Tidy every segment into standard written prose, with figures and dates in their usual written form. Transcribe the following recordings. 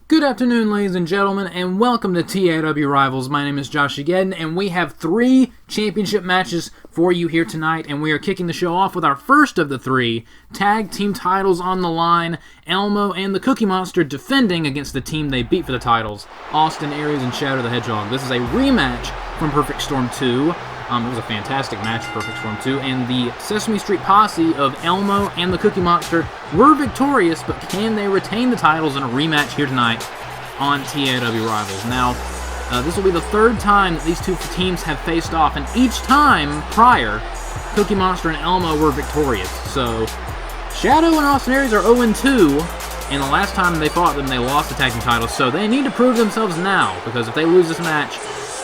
Good afternoon, ladies and gentlemen, and welcome to TAW Rivals. My name is Josh again, and we have 3 championship matches for you here tonight, and we are kicking the show off with our first of the 3 tag team titles on the line. Elmo and the Cookie Monster defending against the team they beat for the titles, Austin Aries and Shadow the Hedgehog. This is a rematch from Perfect Storm 2. It was a fantastic match, Perfect Storm 2, and the Sesame Street posse of Elmo and the Cookie Monster were victorious, but can they retain the titles in a rematch here tonight on TAW Rivals? Now, this will be the 3rd time that these 2 teams have faced off, and each time prior, Cookie Monster and Elmo were victorious. So, Shadow and Austin Aries are 0-2, and the last time they fought them, they lost the tag team titles, so they need to prove themselves now, because if they lose this match,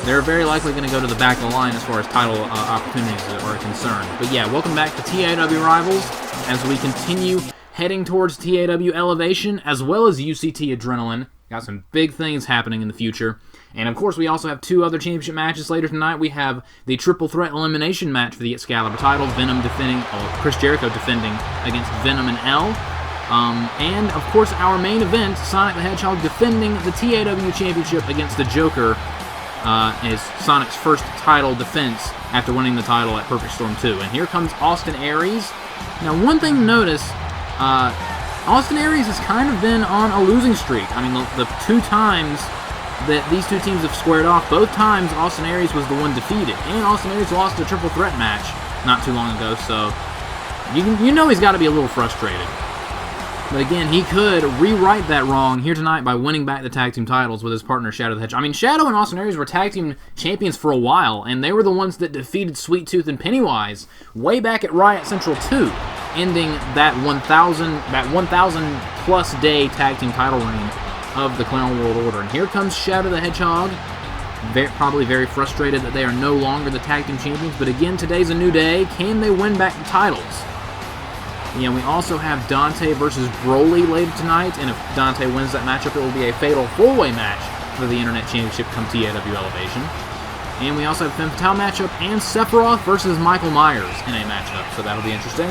they're very likely going to go to the back of the line as far as title opportunities are concerned. But yeah, welcome back to TAW Rivals as we continue heading towards TAW Elevation as well as UCT Adrenaline. Got some big things happening in the future. And of course, we also have 2 other championship matches later tonight. We have the triple threat elimination match for the Excalibur title, Venom defending, Chris Jericho defending against Venom and L. And of course, our main event, Sonic the Hedgehog defending the TAW Championship against the Joker. Is Sonic's first title defense after winning the title at Perfect Storm 2. And here comes Austin Aries. Now, one thing to notice, Austin Aries has kind of been on a losing streak. I mean, the 2 times that these 2 teams have squared off, both times Austin Aries was the one defeated. And Austin Aries lost a triple threat match not too long ago, so you know he's got to be a little frustrated. But again, he could rewrite that wrong here tonight by winning back the tag team titles with his partner, Shadow the Hedgehog. I mean, Shadow and Austin Aries were tag team champions for a while, and they were the ones that defeated Sweet Tooth and Pennywise way back at Riot Central 2, ending that 1,000-plus day tag team title reign of the Clown World Order. And here comes Shadow the Hedgehog, probably very frustrated that they are no longer the tag team champions, but again, today's a new day. Can they win back the titles? Yeah, we also have Dante versus Broly later tonight, and if Dante wins that matchup, it will be a fatal 4-way match for the Internet Championship come TAW Elevation. And we also have Femme Fatale matchup and Sephiroth versus Michael Myers in a matchup, so that'll be interesting.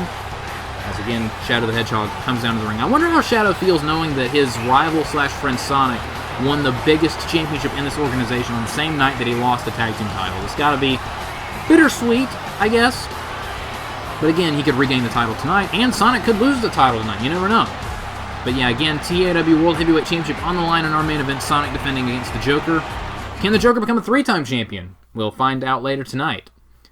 As again, Shadow the Hedgehog comes down to the ring. I wonder how Shadow feels knowing that his rival/friend Sonic won the biggest championship in this organization on the same night that he lost the tag team title. It's got to be bittersweet, I guess. But again, he could regain the title tonight, and Sonic could lose the title tonight. You never know. But yeah, again, TAW World Heavyweight Championship on the line in our main event, Sonic defending against the Joker. Can the Joker become a 3-time champion? We'll find out later tonight.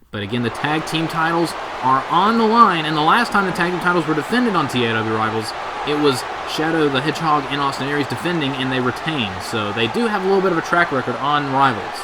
But again, the tag team titles are on the line, and the last time the tag team titles were defended on TAW Rivals, it was Shadow the Hedgehog and Austin Aries defending, and they retained. So they do have a little bit of a track record on Rivals.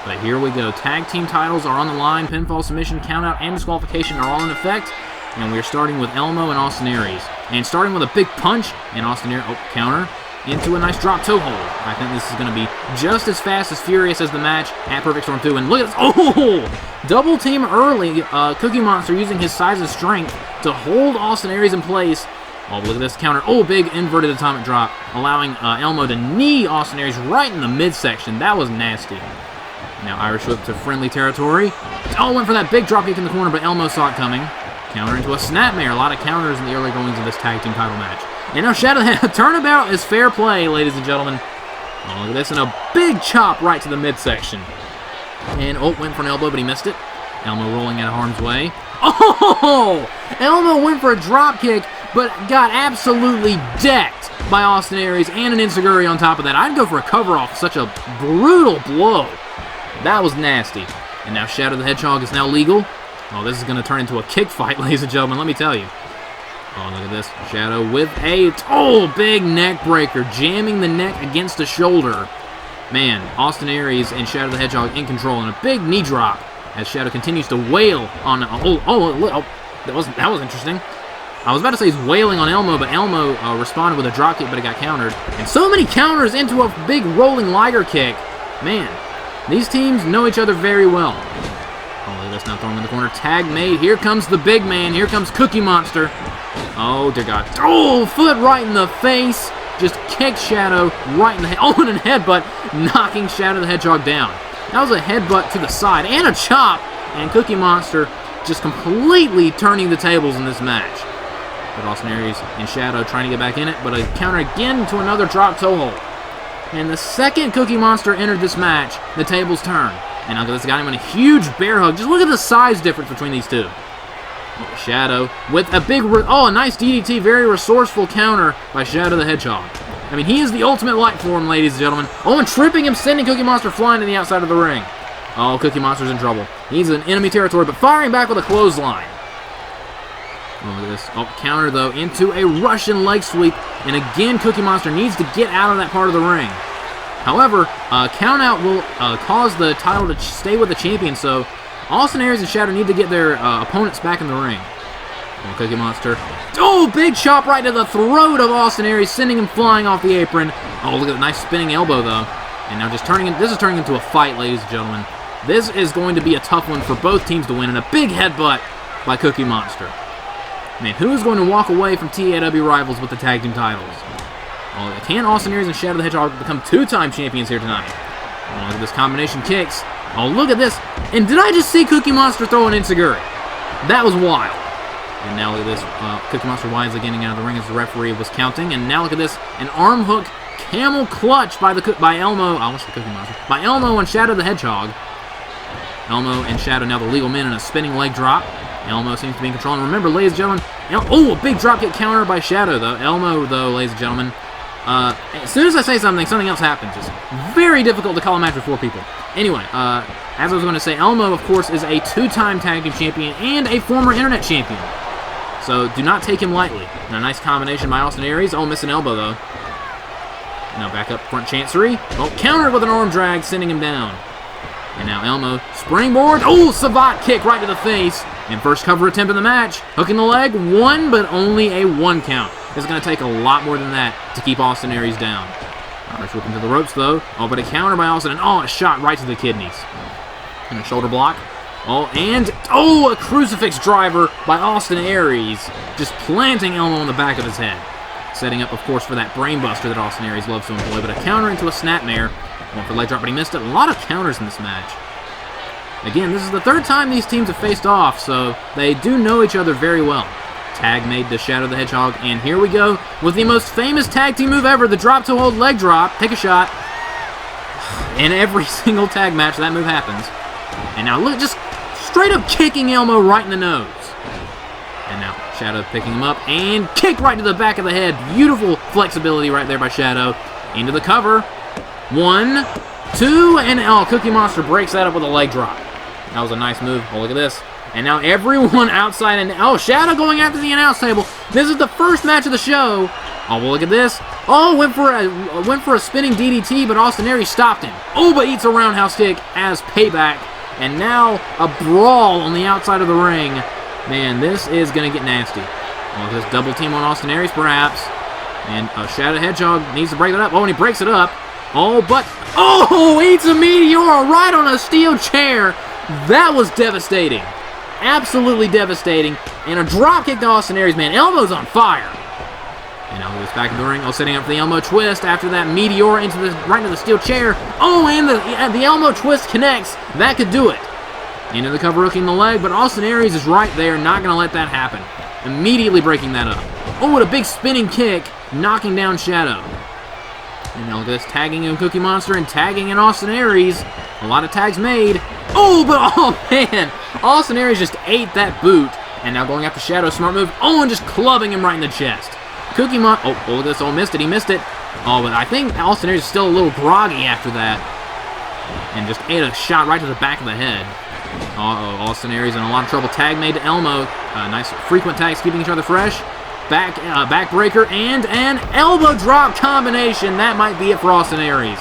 But here we go. Tag team titles are on the line. Pinfall, submission, countout, and disqualification are all in effect. And we're starting with Elmo and Austin Aries. And starting with a big punch, and Austin Aries, counter, into a nice drop toe hold. I think this is going to be just as fast as furious as the match at Perfect Storm 2. And look at this. Oh! Double team early. Cookie Monster using his size and strength to hold Austin Aries in place. Oh, look at this counter. Oh, big inverted atomic drop, allowing Elmo to knee Austin Aries right in the midsection. That was nasty. Now Irish whip to friendly territory. Oh, went for that big drop kick in the corner, but Elmo saw it coming. Counter into a snapmare. A lot of counters in the early goings of this tag team title match. And now Shadow turnabout is fair play, ladies and gentlemen. Oh, look at this, and a big chop right to the midsection. And went for an elbow, but he missed it. Elmo rolling out of harm's way. Oh! Elmo went for a drop kick, but got absolutely decked by Austin Aries and an enziguri on top of that. I'd go for a cover off such a brutal blow. That was nasty. And now Shadow the Hedgehog is now legal. Oh, this is going to turn into a kick fight, ladies and gentlemen, let me tell you. Oh, look at this. Shadow with a big neck breaker, jamming the neck against the shoulder. Man, Austin Aries and Shadow the Hedgehog in control, and a big knee drop as Shadow continues to wail on... that was interesting. I was about to say he's wailing on Elmo, but Elmo responded with a drop kick, but it got countered. And so many counters into a big rolling Liger kick. Man, these teams know each other very well. Oh, look at this, now throwing in the corner. Tag made. Here comes the big man. Here comes Cookie Monster. Oh, dear God. Oh, foot right in the face. Just kicked Shadow right in the head. Oh, and a headbutt, knocking Shadow the Hedgehog down. That was a headbutt to the side and a chop. And Cookie Monster just completely turning the tables in this match. But Austin Aries and Shadow trying to get back in it, but a counter again to another drop toe hold. And the second Cookie Monster entered this match, the tables turned. And look at this, got him in a huge bear hug. Just look at the size difference between these two. Shadow with a big, a nice DDT, very resourceful counter by Shadow the Hedgehog. I mean, he is the ultimate light form, ladies and gentlemen. Oh, and tripping him, sending Cookie Monster flying to the outside of the ring. Oh, Cookie Monster's in trouble. He's in enemy territory, but firing back with a clothesline. Oh, look at this. Oh, counter, though, into a Russian leg sweep. And again, Cookie Monster needs to get out of that part of the ring. However, count out will cause the title to stay with the champion, so Austin Aries and Shadow need to get their opponents back in the ring. Oh, Cookie Monster. Oh, big chop right to the throat of Austin Aries, sending him flying off the apron. Oh, look at the nice spinning elbow, though. And now just this is turning into a fight, ladies and gentlemen. This is going to be a tough one for both teams to win, and a big headbutt by Cookie Monster. Man, who is going to walk away from TAW Rivals with the tag team titles? Well, can Austin Aries and Shadow the Hedgehog become two-time champions here tonight? Oh, look at this combination kicks. Oh, look at this. And did I just see Cookie Monster throw an enziguri? That was wild. And now look at this. Cookie Monster wisely getting out of the ring as the referee was counting. And now look at this. An arm hook camel clutch by Elmo. I almost said Cookie Monster. By Elmo and Shadow the Hedgehog. Elmo and Shadow now the legal men in a spinning leg drop. Elmo seems to be in control. And remember, ladies and gentlemen, a big dropkick counter by Shadow, though. Elmo, though, ladies and gentlemen, as soon as I say something else happens. It's very difficult to call a match with 4 people. Anyway, as I was going to say, Elmo, of course, is a 2-time tag team champion and a former internet champion. So do not take him lightly. And a nice combination by Austin Aries. Oh, missing elbow, though. Now back up front chancery. Oh, countered with an arm drag, sending him down. And now Elmo, springboard. Oh, Savate kick right to the face. And first cover attempt in the match. Hooking the leg, 1, but only a 1 count. It's going to take a lot more than that to keep Austin Aries down. Aries whipping to the ropes, though. Oh, but a counter by Austin, and a shot right to the kidneys. And a shoulder block. A crucifix driver by Austin Aries. Just planting Elmo on the back of his head. Setting up, of course, for that brainbuster that Austin Aries loves to employ, but a counter into a snapmare. Going for leg drop, but he missed it. A lot of counters in this match. Again, this is the 3rd time these teams have faced off, so they do know each other very well. Tag made to Shadow the Hedgehog, and here we go with the most famous tag team move ever, the drop to hold leg drop. Take a shot. In every single tag match, that move happens. And now look, just straight up kicking Elmo right in the nose. And now Shadow picking him up, and kick right to the back of the head. Beautiful flexibility right there by Shadow. Into the cover. 1, 2, and Cookie Monster breaks that up with a leg drop. That was a nice move. Oh, look at this. And now everyone outside, and Shadow going after the announce table. This is the first match of the show. Oh, well, look at this. Oh, went for a spinning DDT, but Austin Aries stopped him. Oh, but eats a roundhouse kick as payback. And now a brawl on the outside of the ring. Man, this is going to get nasty. Oh, this double team on Austin Aries, perhaps. And Shadow Hedgehog needs to break it up. Oh, and he breaks it up. Eats a meteor right on a steel chair. That was devastating. Absolutely devastating. And a drop kick to Austin Aries, man. Elmo's on fire. And Elmo goes back in the ring. Setting up for the Elmo twist after that meteor right into the steel chair. And the Elmo twist connects. That could do it. Into the cover, hooking the leg, but Austin Aries is right there, not going to let that happen. Immediately breaking that up. What a big spinning kick, knocking down Shadow. And now look at this, tagging in Cookie Monster and tagging in Austin Aries. A lot of tags made. Man, Austin Aries just ate that boot. And now going after Shadow, smart move. And just clubbing him right in the chest. Cookie Monster, look at this, missed it, he missed it. But I think Austin Aries is still a little groggy after that. And just ate a shot right to the back of the head. Austin Aries in a lot of trouble. Tag made to Elmo. Nice frequent tags keeping each other fresh. Backbreaker and an elbow drop combination. That might be it for Austin Aries.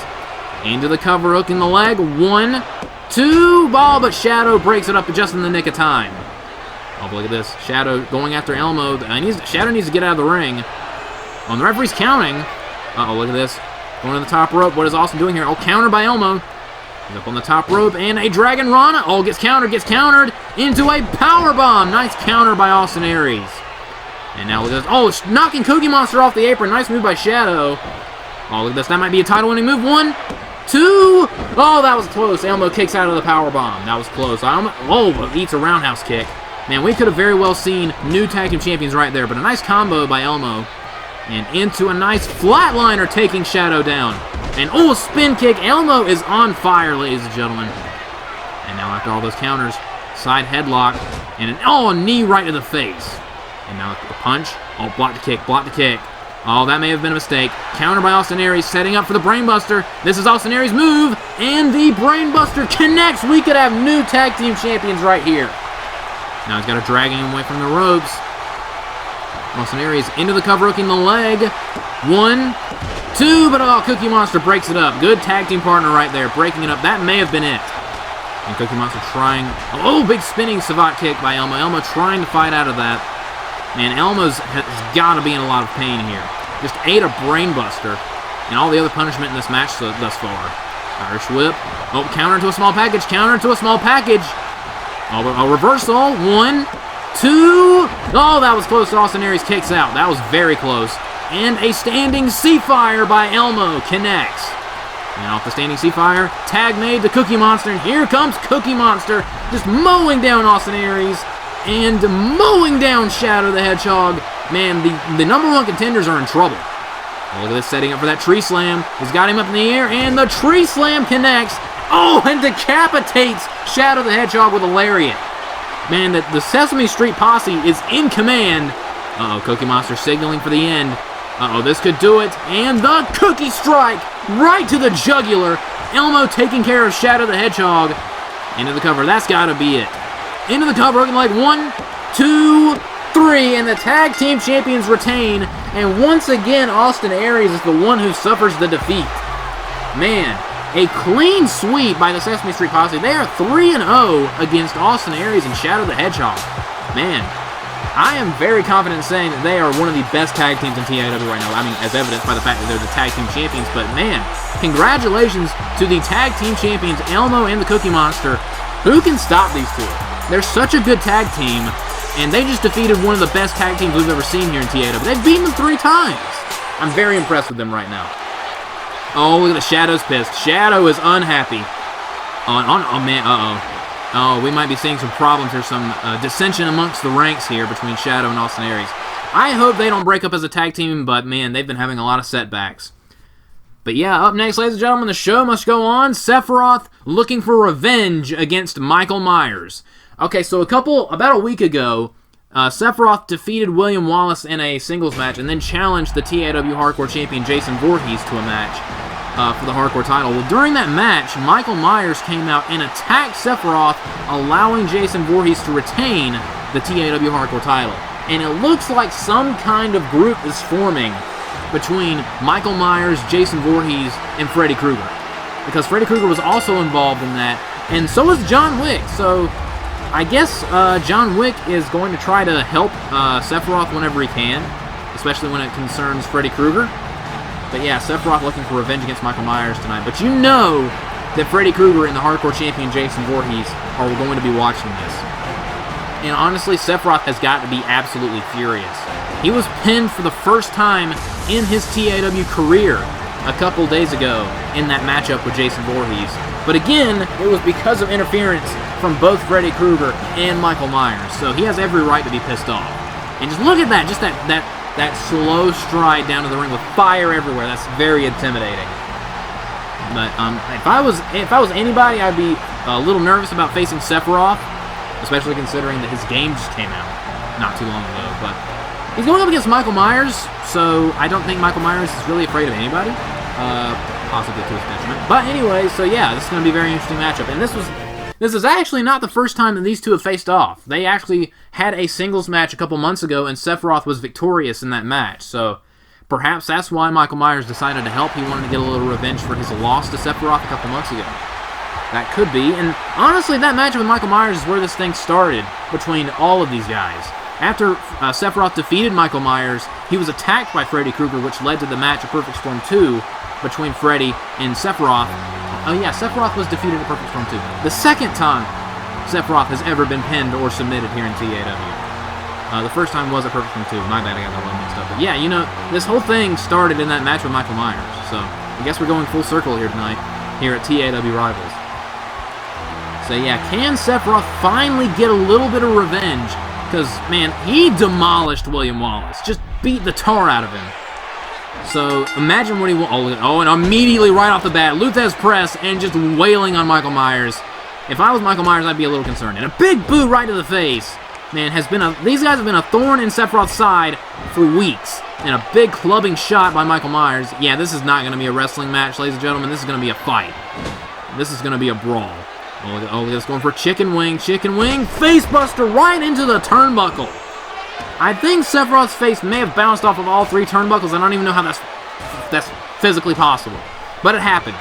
Into the cover, hooking the leg. 1, 2, but Shadow breaks it up just in the nick of time. Oh, look at this. Shadow going after Elmo. Shadow needs to get out of the ring. Oh, the referee's counting. Uh-oh, look at this. Going to the top rope. What is Austin doing here? Oh, counter by Elmo. He's up on the top rope, and a Dragon Rana. Oh, gets countered into a powerbomb. Nice counter by Austin Aries. And now look at this. Oh, it's knocking Cookie Monster off the apron. Nice move by Shadow. Oh, look at this. That might be a title-winning move. 1, 2. Oh, that was close. Elmo kicks out of the powerbomb. That was close. Oh, eats a roundhouse kick. Man, we could have very well seen new tag team champions right there, but a nice combo by Elmo. And into a nice flatliner, taking Shadow down. And, oh, a spin kick. Elmo is on fire, ladies and gentlemen. And now after all those counters, side headlock. And a knee right to the face. And now a punch. Oh, block the kick, block the kick. Oh, that may have been a mistake. Counter by Austin Aries, setting up for the Brainbuster. This is Austin Aries' move, and the Brainbuster connects. We could have new tag team champions right here. Now he's got to drag him away from the ropes. Austin Aries into the cover, hooking the leg. 1, 2, but Cookie Monster breaks it up. Good tag team partner right there, breaking it up. That may have been it. And Cookie Monster trying. Oh, big spinning savate kick by Elmo. Elmo trying to fight out of that. Man, Elmo's has got to be in a lot of pain here. Just ate a brainbuster. And all the other punishment in this match thus far. Irish whip. Oh, counter into a small package. Counter into a small package. Oh, a reversal. 1, 2. Oh, that was close. Austin Aries kicks out. That was very close. And a standing sea fire by Elmo connects. And off the standing sea fire, tag made to Cookie Monster. And here comes Cookie Monster. Just mowing down Austin Aries. And mowing down Shadow the Hedgehog. Man, the number 1 contenders are in trouble. Oh, look at this, setting up for that tree slam. He's got him up in the air, and the tree slam connects. Oh, and decapitates Shadow the Hedgehog with a lariat. Man, the Sesame Street posse is in command. Uh-oh, Cookie Monster signaling for the end. Uh-oh, this could do it. And the Cookie Strike right to the jugular. Elmo taking care of Shadow the Hedgehog. Into the cover. That's got to be it. Into the cover, looking like 1, 2, 3, and the tag team champions retain. And once again, Austin Aries is the one who suffers the defeat. Man, a clean sweep by the Sesame Street Posse. They are 3-0 against Austin Aries and Shadow the Hedgehog. Man, I am very confident in saying that they are one of the best tag teams in TAW right now. I mean, as evidenced by the fact that they're the tag team champions. But man, congratulations to the tag team champions, Elmo and the Cookie Monster. Who can stop these two? They're such a good tag team, and they just defeated one of the best tag teams we've ever seen here in TAW. They've beaten them 3 times. I'm very impressed with them right now. Oh, look at the Shadow's pissed. Shadow is unhappy. Oh, man, uh-oh. Oh, we might be seeing some problems here, some dissension amongst the ranks here between Shadow and Austin Aries. I hope they don't break up as a tag team, but, man, they've been having a lot of setbacks. But yeah, up next, ladies and gentlemen, the show must go on. Sephiroth looking for revenge against Michael Myers. Okay, so about a week ago, Sephiroth defeated William Wallace in a singles match and then challenged the TAW Hardcore Champion Jason Voorhees to a match for the Hardcore title. Well, during that match, Michael Myers came out and attacked Sephiroth, allowing Jason Voorhees to retain the TAW Hardcore title. And it looks like some kind of group is forming between Michael Myers, Jason Voorhees, and Freddy Krueger. Because Freddy Krueger was also involved in that, and so is John Wick. So I guess John Wick is going to try to help Sephiroth whenever he can, especially when it concerns Freddy Krueger. But yeah, Sephiroth looking for revenge against Michael Myers tonight. But you know that Freddy Krueger and the Hardcore Champion Jason Voorhees are going to be watching this. And honestly, Sephiroth has got to be absolutely furious. He was pinned for the first time in his TAW career a couple days ago in that matchup with Jason Voorhees. But again, it was because of interference from both Freddy Krueger and Michael Myers. So he has every right to be pissed off. And just look at that, just that slow stride down to the ring with fire everywhere. That's very intimidating. But if I was anybody, I'd be a little nervous about facing Sephiroth, especially considering that his game just came out not too long ago. But he's going up against Michael Myers, so I don't think Michael Myers is really afraid of anybody, possibly to his detriment. But anyway, so yeah, this is going to be a very interesting matchup. And this is actually not the first time that these two have faced off. They actually had a singles match a couple months ago, and Sephiroth was victorious in that match. So perhaps that's why Michael Myers decided to help. He wanted to get a little revenge for his loss to Sephiroth a couple months ago. That could be. And honestly, that match with Michael Myers is where this thing started between all of these guys. After Sephiroth defeated Michael Myers, he was attacked by Freddy Krueger, which led to the match of Perfect Storm 2 between Freddy and Sephiroth. Oh yeah, Sephiroth was defeated at Perfect Storm 2. The second time Sephiroth has ever been pinned or submitted here in TAW. The first time was at Perfect Storm 2. My bad, I got that one mixed up. But yeah, you know, this whole thing started in that match with Michael Myers. So I guess we're going full circle here tonight, here at TAW Rivals. So yeah, can Sephiroth finally get a little bit of revenge? Because, man, he demolished William Wallace. Just beat the tar out of him. So imagine what he will. Oh, and immediately right off the bat, Luthez press and just wailing on Michael Myers. If I was Michael Myers, I'd be a little concerned. And a big boot right to the face. Man, these guys have been a thorn in Sephiroth's side for weeks. And a big clubbing shot by Michael Myers. Yeah, this is not going to be a wrestling match, ladies and gentlemen. This is going to be a fight. This is going to be a brawl. Oh, look at this, going for chicken wing, facebuster right into the turnbuckle. I think Sephiroth's face may have bounced off of all three turnbuckles. I don't even know how that's physically possible. But it happened.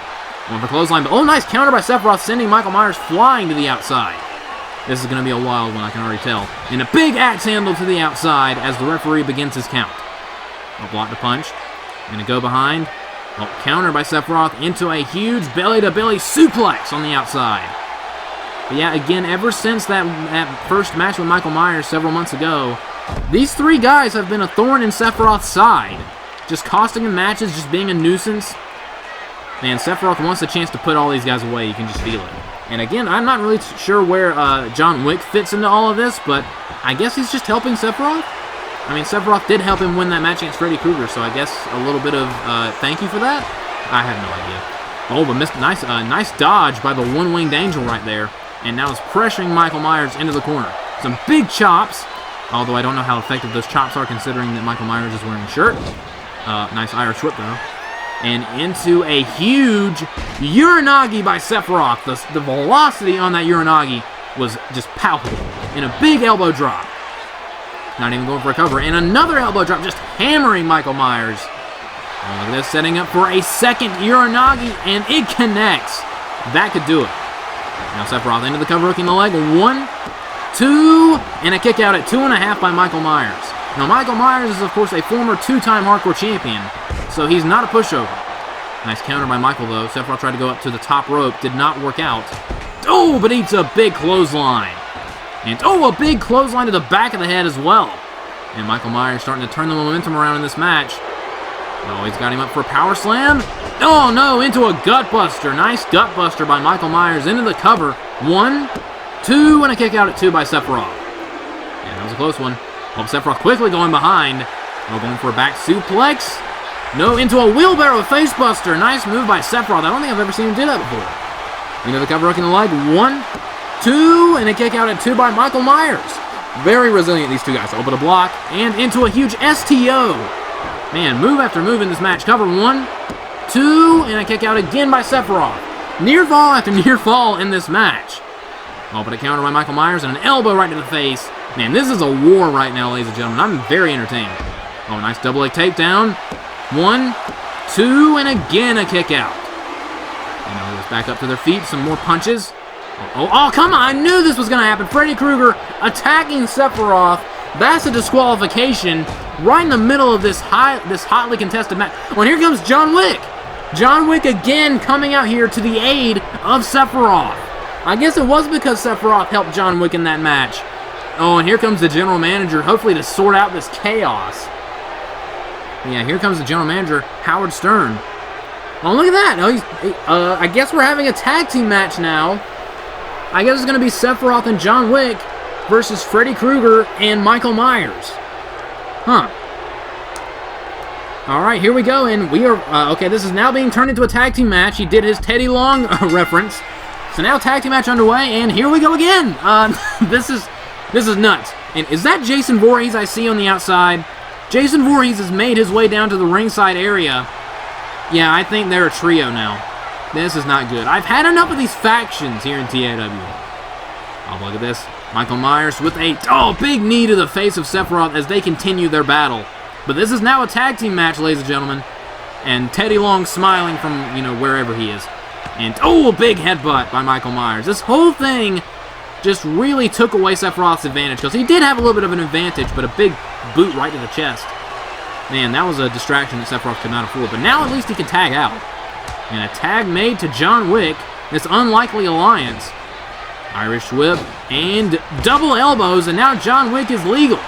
Going for clothesline, but oh, nice counter by Sephiroth, sending Michael Myers flying to the outside. This is going to be a wild one, I can already tell. And a big axe handle to the outside as the referee begins his count. Oh, block the punch. Going to go behind. Oh, counter by Sephiroth into a huge belly-to-belly suplex on the outside. But yeah, again, ever since that first match with Michael Myers several months ago, these three guys have been a thorn in Sephiroth's side. Just costing him matches, just being a nuisance. Man, Sephiroth wants a chance to put all these guys away. You can just feel it. And again, I'm not really sure where John Wick fits into all of this, but I guess he's just helping Sephiroth. I mean, Sephiroth did help him win that match against Freddy Krueger, so I guess a little bit of thank you for that? I have no idea. Oh, but nice dodge by the one-winged angel right there. And now is pressuring Michael Myers into the corner. Some big chops, although I don't know how effective those chops are considering that Michael Myers is wearing a shirt. Nice Irish whip, though. And into a huge Uranagi by Sephiroth. The velocity on that Uranagi was just palpable. And a big elbow drop. Not even going for a cover. And another elbow drop, just hammering Michael Myers. Oh, look at this, setting up for a second Uranagi, and it connects. That could do it. Now Sephiroth into the cover, hooking the leg. 1, 2, and a kick out at 2.5 by Michael Myers. Now Michael Myers is, of course, a former 2-time hardcore champion, so he's not a pushover. Nice counter by Michael, though. Sephiroth tried to go up to the top rope. Did not work out. Oh, but eats a big clothesline. And, oh, a big clothesline to the back of the head as well. And Michael Myers starting to turn the momentum around in this match. Oh, he's got him up for a power slam. Oh, no, into a gutbuster. Nice gutbuster by Michael Myers into the cover. 1, 2, and a kick out at 2 by Sephiroth. Yeah, that was a close one. Oh, Sephiroth quickly going behind. Oh, going for a back suplex. No, into a wheelbarrow facebuster. Nice move by Sephiroth. I don't think I've ever seen him do that before. Into the cover, hooking the leg. 1, 2, and a kick out at 2 by Michael Myers. Very resilient, these two guys. Oh, but a block, and into a huge STO. Man, move after move in this match. Cover 1, 2, and a kick out again by Sephiroth. Near fall after near fall in this match. Oh, but a counter by Michael Myers and an elbow right to the face. Man, this is a war right now, ladies and gentlemen. I'm very entertained. Oh, nice double leg takedown. 1, 2, and again a kick out. And now let's back up to their feet. Some more punches. Oh, come on. I knew this was going to happen. Freddy Krueger attacking Sephiroth. That's a disqualification right in the middle of this hotly contested match. Oh, and here comes John Wick. John Wick again coming out here to the aid of Sephiroth. I guess it was because Sephiroth helped John Wick in that match. Oh, and here comes the general manager, hopefully to sort out this chaos. Yeah, here comes the general manager, Howard Stern. Oh, look at that. Oh, I guess we're having a tag team match now. I guess it's going to be Sephiroth and John Wick versus Freddy Krueger and Michael Myers. Huh. All right, here we go, and we are... okay, this is now being turned into a tag team match. He did his Teddy Long reference. So now tag team match underway, and here we go again. This is nuts. And is that Jason Voorhees I see on the outside? Jason Voorhees has made his way down to the ringside area. Yeah, I think they're a trio now. This is not good. I've had enough of these factions here in TAW. Oh, look at this. Michael Myers with a big knee to the face of Sephiroth as they continue their battle. But this is now a tag team match, ladies and gentlemen. And Teddy Long smiling from, wherever he is. And, oh, a big headbutt by Michael Myers. This whole thing just really took away Sephiroth's advantage, because he did have a little bit of an advantage, but a big boot right to the chest. Man, that was a distraction that Sephiroth could not afford. But now at least he can tag out. And a tag made to John Wick. This unlikely alliance. Irish whip and double elbows, and now John Wick is legal.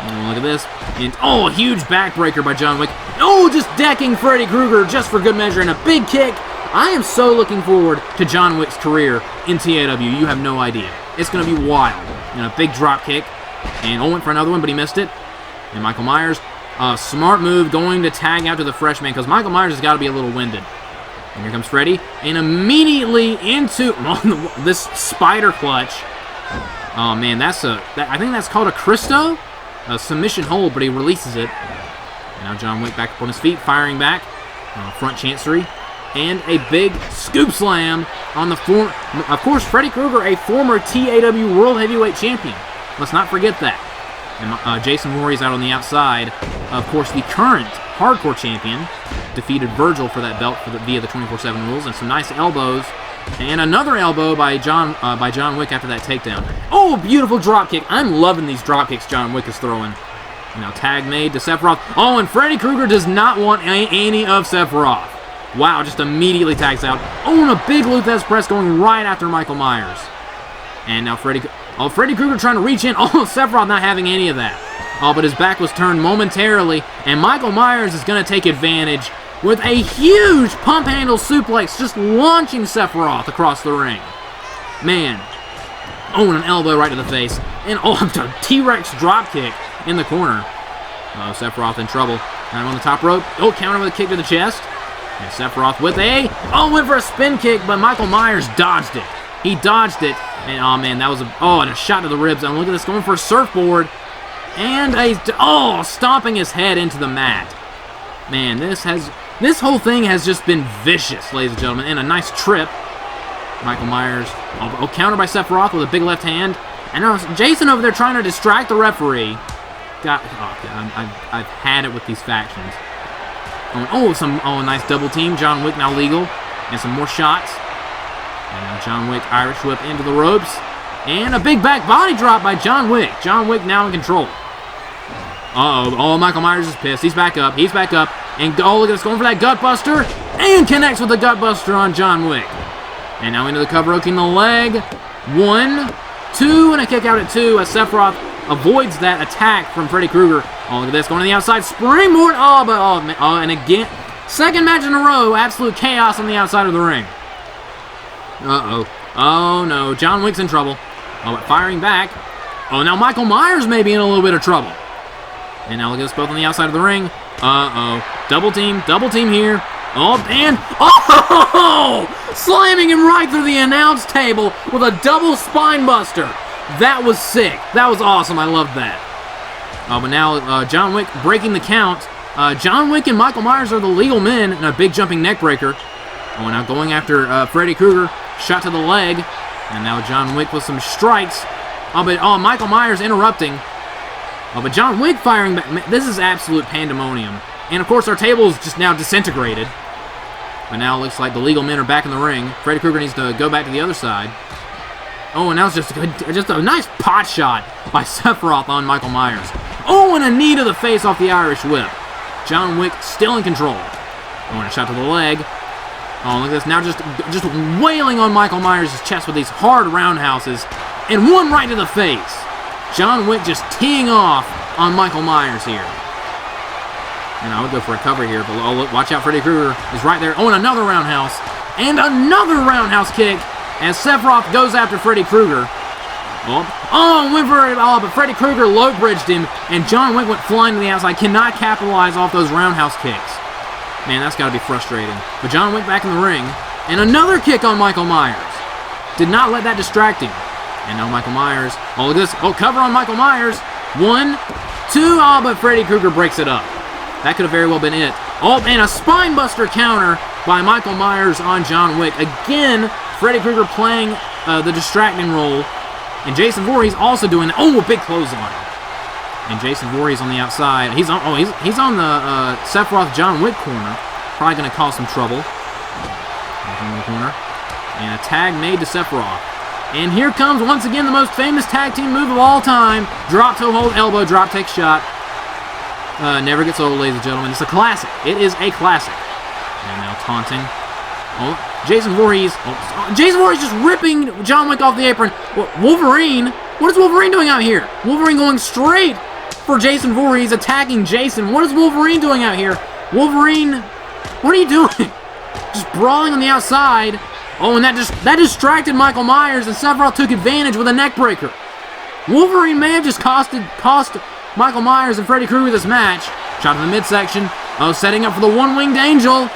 And look at this. And, oh, a huge backbreaker by John Wick. Oh, just decking Freddy Krueger just for good measure, and a big kick. I am so looking forward to John Wick's career in TAW. You have no idea. It's going to be wild. And a big drop kick. And went for another one, but he missed it. And Michael Myers, smart move, going to tag out to the freshman, because Michael Myers has got to be a little winded. And here comes Freddy, and immediately into this spider clutch. Oh man, I think that's called a Christo, a submission hold, but he releases it. And now John Wick back up on his feet, firing back, front chancery, and a big scoop slam on the of course, Freddy Krueger, a former TAW World Heavyweight Champion. Let's not forget that. And Jason Voorhees out on the outside. Of course, the current Hardcore Champion defeated Virgil for that belt via the 24/7 rules, and some nice elbows, and another elbow by John Wick after that takedown. Oh, beautiful drop kick! I'm loving these drop kicks John Wick is throwing. Now tag made to Sephiroth. Oh, and Freddy Krueger does not want any of Sephiroth. Wow, just immediately tags out. Oh, and a big Luthez press going right after Michael Myers. And now Freddy Krueger trying to reach in. Oh, Sephiroth not having any of that. Oh, but his back was turned momentarily, and Michael Myers is going to take advantage with a huge pump handle suplex, just launching Sephiroth across the ring. Man. Oh, and an elbow right to the face. And, oh, a T-Rex drop kick in the corner. Oh, Sephiroth in trouble. Now on the top rope. Oh, counter with a kick to the chest. And Sephiroth with went for a spin kick, but Michael Myers dodged it. He dodged it. And, oh, man, that was and a shot to the ribs. And look at this, going for a surfboard. And stomping his head into the mat. Man, this whole thing has just been vicious, ladies and gentlemen. And a nice trip. Michael Myers, countered by Sephiroth with a big left hand. And now Jason over there trying to distract the referee. God, I've had it with these factions. A nice double team. John Wick now legal. And some more shots. And now John Wick, Irish whip into the ropes. And a big back body drop by John Wick. John Wick now in control. Oh, Michael Myers is pissed. He's back up. And look at this, going for that gut buster. And connects with the gut buster on John Wick. And now into the cover, hooking the leg. 1, 2, and a kick out at 2 as Sephiroth avoids that attack from Freddy Krueger. Oh, look at this, going to the outside. Springboard. And again, second match in a row, absolute chaos on the outside of the ring. Oh, no. John Wick's in trouble. Oh, but firing back. Oh, now Michael Myers may be in a little bit of trouble. And now look at this, both on the outside of the ring. Double team here. Slamming him right through the announce table with a double spine buster. That was sick. That was awesome. I loved that. But now John Wick breaking the count. John Wick and Michael Myers are the legal men, and a big jumping neck breaker. Oh, now going after Freddy Krueger. Shot to the leg. And now John Wick with some strikes. Michael Myers interrupting. But John Wick firing back. This is absolute pandemonium. And of course our table is just now disintegrated. But now it looks like the legal men are back in the ring. Freddy Krueger needs to go back to the other side. Oh, and now it's just a nice pot shot by Sephiroth on Michael Myers. Oh, and a knee to the face off the Irish whip. John Wick still in control. Oh, and a shot to the leg. Oh, look at this. Now just wailing on Michael Myers' chest with these hard roundhouses. And one right to the face. John Wick just teeing off on Michael Myers here. And I would go for a cover here, but look, watch out, Freddy Krueger is right there. Oh, and another roundhouse. And another roundhouse kick as Sephiroth goes after Freddy Krueger. But Freddy Krueger low-bridged him, and John Wick went flying to the outside. Cannot capitalize off those roundhouse kicks. Man, that's got to be frustrating. But John Wick back in the ring, and another kick on Michael Myers. Did not let that distract him. And now Michael Myers. Oh, look at this. Oh, cover on Michael Myers. 1, 2. But Freddy Krueger breaks it up. That could have very well been it. Oh, and a spine buster counter by Michael Myers on John Wick. Again, Freddy Krueger playing the distracting role. And Jason Voorhees also doing that. Oh, a big clothesline. And Jason Voorhees on the outside. He's on the Sephiroth John Wick corner. Probably going to cause some trouble. in the corner. And a tag made to Sephiroth. And here comes, once again, the most famous tag team move of all time. Drop toe hold, elbow, drop, take shot. Never gets old, ladies and gentlemen. It's a classic. It is a classic. And now taunting. Oh, Jason Voorhees. Oh, Jason Voorhees just ripping John Wick off the apron. Wolverine? What is Wolverine doing out here? Wolverine going straight for Jason Voorhees, attacking Jason. What is Wolverine doing out here? Wolverine, what are you doing? Just brawling on the outside. Oh, and that distracted Michael Myers, and Sephiroth took advantage with a neck breaker. Wolverine may have just cost Michael Myers and Freddy Krueger this match. Shot in the midsection. Oh, setting up for the one-winged angel.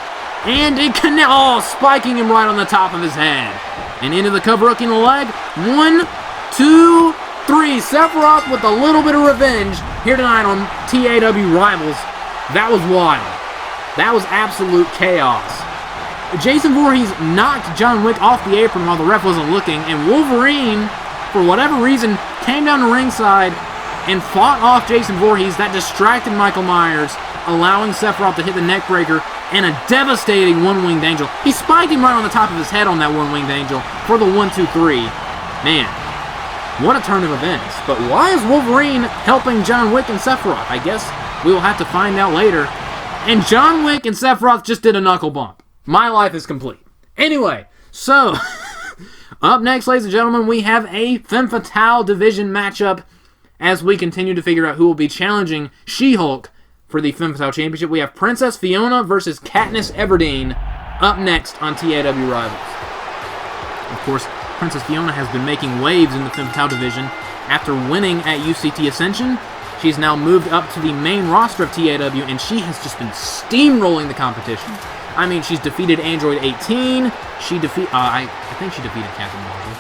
And it connects. Oh, spiking him right on the top of his head. And into the cover hook in the leg. 1, 2, 3. Sephiroth with a little bit of revenge here tonight on TAW Rivals. That was wild. That was absolute chaos. Jason Voorhees knocked John Wick off the apron while the ref wasn't looking, and Wolverine, for whatever reason, came down to ringside and fought off Jason Voorhees. That distracted Michael Myers, allowing Sephiroth to hit the neck breaker and a devastating one-winged angel. He spiked him right on the top of his head on that one-winged angel for the 1, 2, 3. Man, what a turn of events. But why is Wolverine helping John Wick and Sephiroth? I guess we will have to find out later. And John Wick and Sephiroth just did a knuckle bump. My life is complete. Anyway, so, up next, ladies and gentlemen, we have a Femme Fatale division matchup as we continue to figure out who will be challenging She-Hulk for the Femme Fatale Championship. We have Princess Fiona versus Katniss Everdeen up next on TAW Rivals. Of course, Princess Fiona has been making waves in the Femme Fatale division. After winning at UCT Ascension, she's now moved up to the main roster of TAW, and she has just been steamrolling the competition. I mean, she's defeated Android 18. I think she defeated Captain Marvel.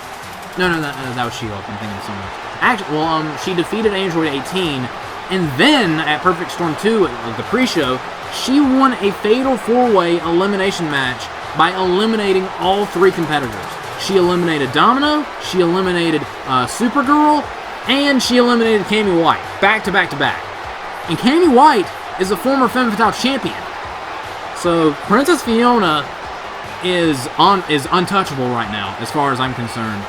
No, that was She-Hulk. I'm thinking of someone. Actually, she defeated Android 18, and then at Perfect Storm 2, the pre-show, she won a fatal 4-way elimination match by eliminating all 3 competitors. She eliminated Domino, she eliminated Supergirl, and she eliminated Cammy White, back to back to back. And Cammy White is a former Femme Fatale champion. So Princess Fiona is untouchable right now, as far as I'm concerned.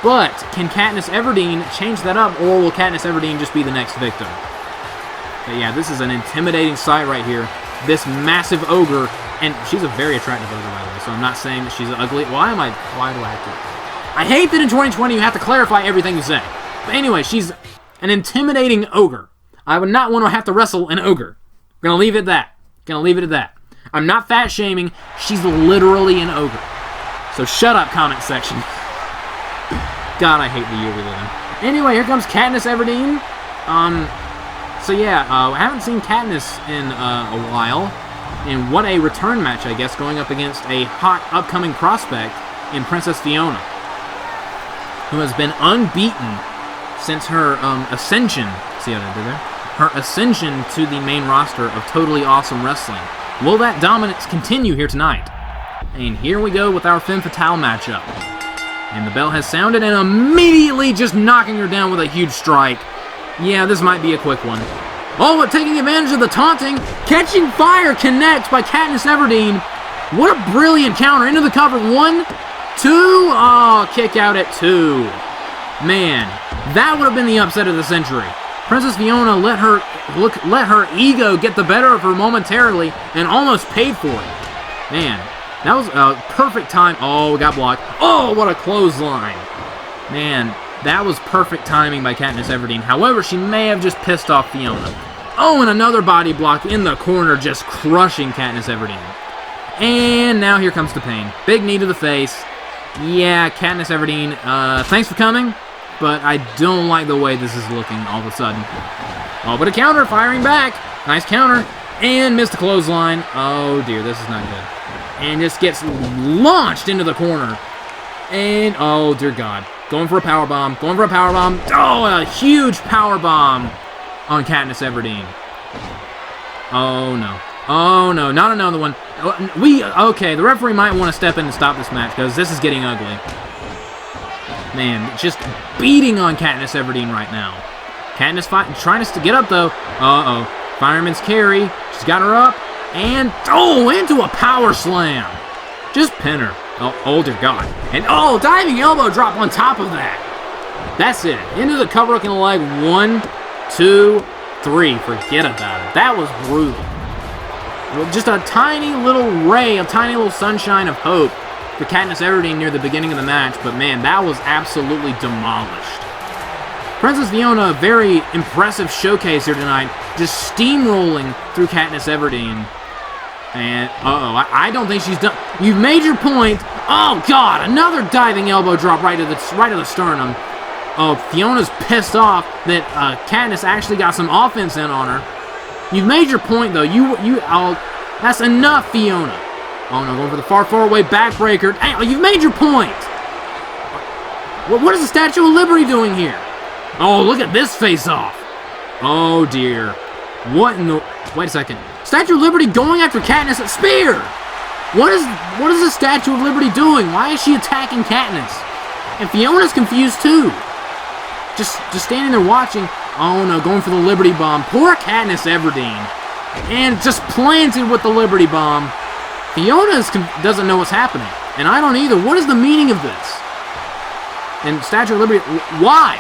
But can Katniss Everdeen change that up, or will Katniss Everdeen just be the next victim? But yeah, this is an intimidating sight right here. This massive ogre, and she's a very attractive ogre, by the way, so I'm not saying that she's ugly. Why do I have to? I hate that in 2020 you have to clarify everything you say. But anyway, she's an intimidating ogre. I would not want to have to wrestle an ogre. Gonna leave it at that. I'm not fat shaming. She's literally an ogre. So shut up, comment section. God, I hate the year we live in. Anyway, here comes Katniss Everdeen. I haven't seen Katniss in a while. And what a return match, I guess, going up against a hot upcoming prospect in Princess Fiona, who has been unbeaten since her ascension. See how I did there? Her ascension to the main roster of Totally Awesome Wrestling. Will that dominance continue here tonight? And here we go with our Femme Fatale matchup. And the bell has sounded, and immediately just knocking her down with a huge strike. Yeah, this might be a quick one. Oh, but taking advantage of the taunting. Catching fire connects by Katniss Everdeen. What a brilliant counter. Into the cover. 1, 2. Oh, kick out at 2. Man, that would have been the upset of the century. Princess Fiona let her ego get the better of her momentarily and almost paid for it. Man, that was a perfect time. Oh, we got blocked. Oh, what a clothesline. Man, that was perfect timing by Katniss Everdeen. However, she may have just pissed off Fiona. Oh, and another body block in the corner, just crushing Katniss Everdeen. And now here comes the pain. Big knee to the face. Yeah, Katniss Everdeen, thanks for coming, but I don't like the way this is looking all of a sudden. Oh, but a counter, firing back. Nice counter. And missed the clothesline. Oh, dear, this is not good. And just gets launched into the corner. And, oh, dear God. Going for a powerbomb. Oh, a huge powerbomb on Katniss Everdeen. Oh, no. Oh, no, not another one. Okay, the referee might want to step in and stop this match, because this is getting ugly. Man, just beating on Katniss Everdeen right now. Katniss trying to get up, though. Uh-oh. Fireman's carry. She's got her up. And, oh, into a power slam. Just pin her. Oh dear God. And diving elbow drop on top of that. That's it. Into the cover hook in the leg. 1, 2, 3. Forget about it. That was brutal. Just a tiny little ray, a tiny little sunshine of hope for Katniss Everdeen near the beginning of the match, but man, that was absolutely demolished. Princess Fiona, a very impressive showcase here tonight, just steamrolling through Katniss Everdeen. And, I don't think she's done. You've made your point. Oh, God, another diving elbow drop right to the sternum. Oh, Fiona's pissed off that Katniss actually got some offense in on her. You've made your point, though. That's enough, Fiona. Oh, no, going for the far away backbreaker. Hey, you've made your point. What is the Statue of Liberty doing here? Oh, look at this face-off. Oh, dear. What in the... Wait a second. Statue of Liberty going after Katniss at Spear! What is the Statue of Liberty doing? Why is she attacking Katniss? And Fiona's confused too. Just standing there watching. Oh no, going for the Liberty Bomb. Poor Katniss Everdeen. And just planted with the Liberty Bomb. Fiona doesn't know what's happening. And I don't either. What is the meaning of this? And Statue of Liberty, why?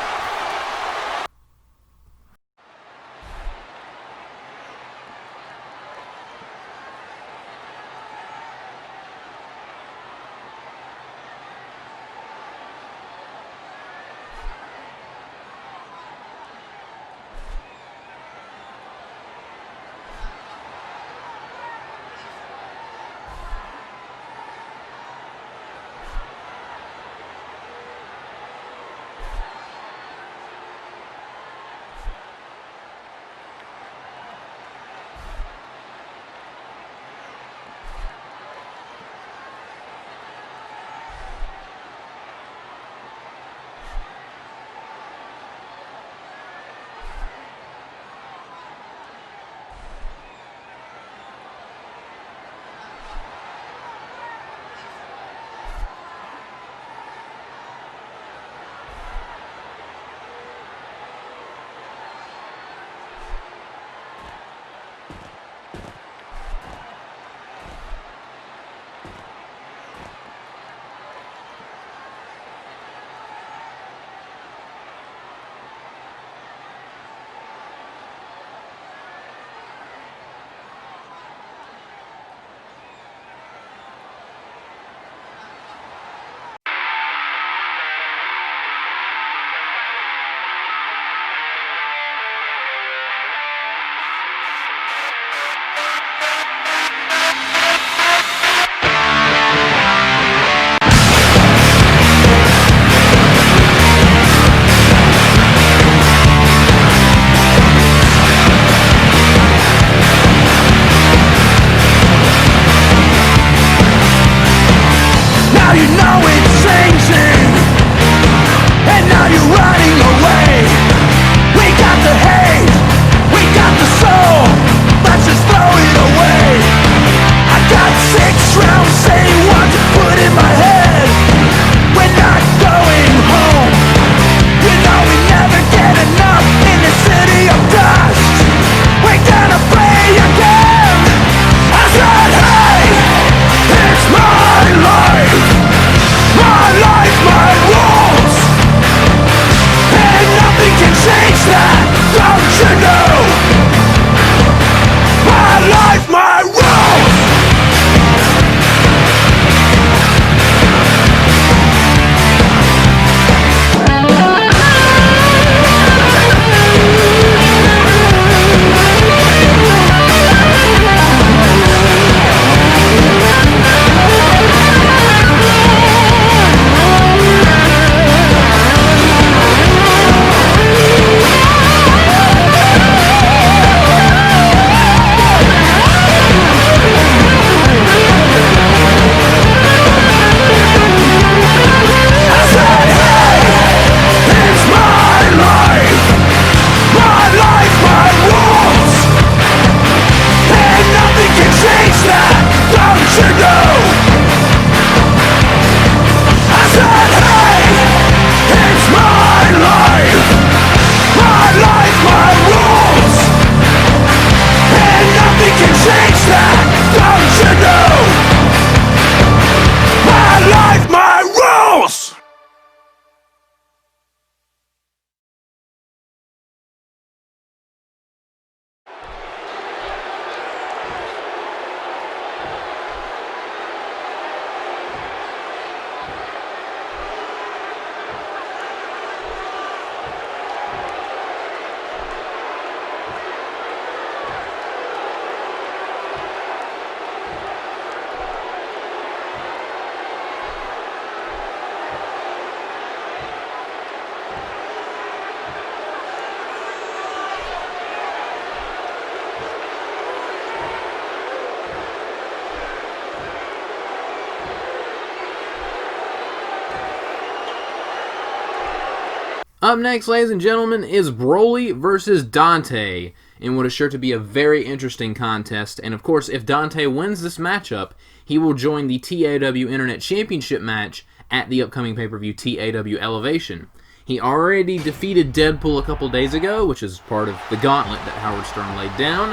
Up next, ladies and gentlemen, is Broly versus Dante in what is sure to be a very interesting contest. And of course, if Dante wins this matchup, he will join the TAW Internet Championship match at the upcoming pay-per-view TAW Elevation. He already defeated Deadpool a couple days ago, which is part of the gauntlet that Howard Stern laid down.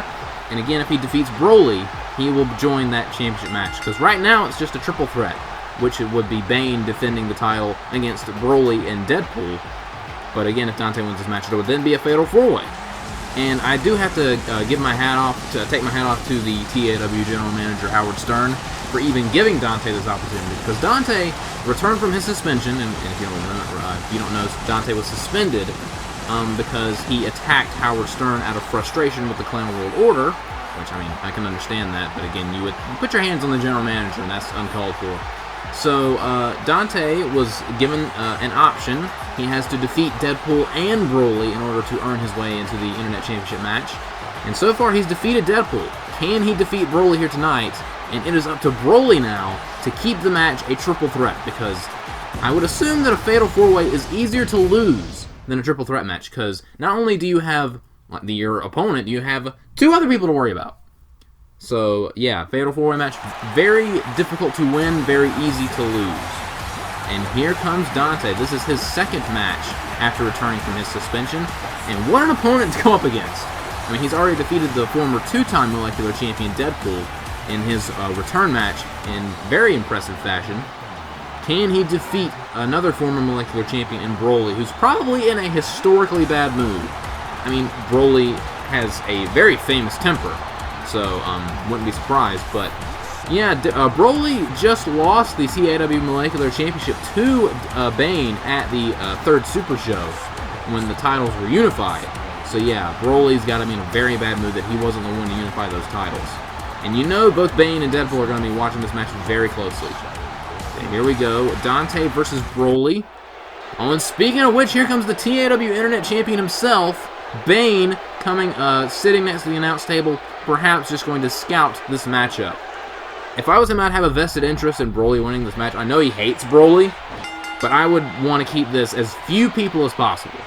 And again, if he defeats Broly, he will join that championship match. Because right now, it's just a triple threat, which it would be Bane defending the title against Broly and Deadpool. But again, if Dante wins this match, it would then be a fatal four-way. And I do have to take my hat off to the TAW General Manager Howard Stern for even giving Dante this opportunity, because Dante returned from his suspension, and if you don't know, Dante was suspended because he attacked Howard Stern out of frustration with the Clown World Order, which, I mean, I can understand that, but again, you put your hands on the General Manager, and that's uncalled for. So, Dante was given an option. He has to defeat Deadpool and Broly in order to earn his way into the Internet Championship match. And so far, he's defeated Deadpool. Can he defeat Broly here tonight? And it is up to Broly now to keep the match a triple threat, because I would assume that a Fatal 4-Way is easier to lose than a triple threat match, because not only do you have your opponent, you have two other people to worry about. So, yeah, Fatal 4-Way match, very difficult to win, very easy to lose. And here comes Dante. This is his second match after returning from his suspension. And what an opponent to go up against. I mean, he's already defeated the former two-time molecular champion Deadpool in his return match in very impressive fashion. Can he defeat another former molecular champion in Broly, who's probably in a historically bad mood? I mean, Broly has a very famous temper, so wouldn't be surprised. But yeah, Broly just lost the TAW Molecular Championship to Bane at the third Super Show when the titles were unified. So yeah, Broly's got to be in a very bad mood that he wasn't the one to unify those titles. And you know both Bane and Deadpool are going to be watching this match very closely. Okay, here we go, Dante versus Broly. Oh, and speaking of which, here comes the TAW Internet Champion himself, Bane, coming, sitting next to the announce table, perhaps just going to scout this matchup. If I was him, I'd have a vested interest in Broly winning this match. I know he hates Broly, but I would want to keep this as few people as possible.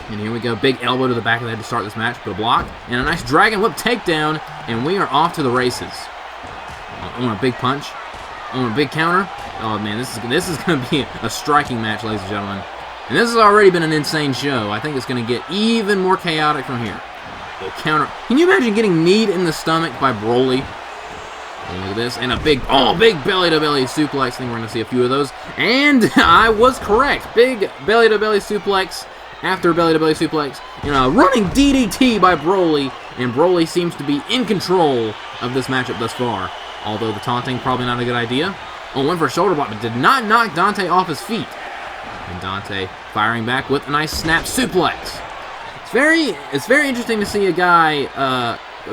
And here we go, big elbow to the back of the head to start this match, but a block, and a nice Dragon Whip takedown, and we are off to the races. On a big punch, on a big counter. Oh man, this is going to be a striking match, ladies and gentlemen. And this has already been an insane show. I think it's going to get even more chaotic from here. Oh, counter. Can you imagine getting kneed in the stomach by Broly? And look at this, and a big belly-to-belly suplex. I think we're going to see a few of those. And I was correct. Big belly-to-belly suplex after belly-to-belly suplex. And a running DDT by Broly. And Broly seems to be in control of this matchup thus far. Although the taunting, probably not a good idea. Oh, went for a shoulder block, but did not knock Dante off his feet. And Dante firing back with a nice snap suplex. It's very interesting to see a guy,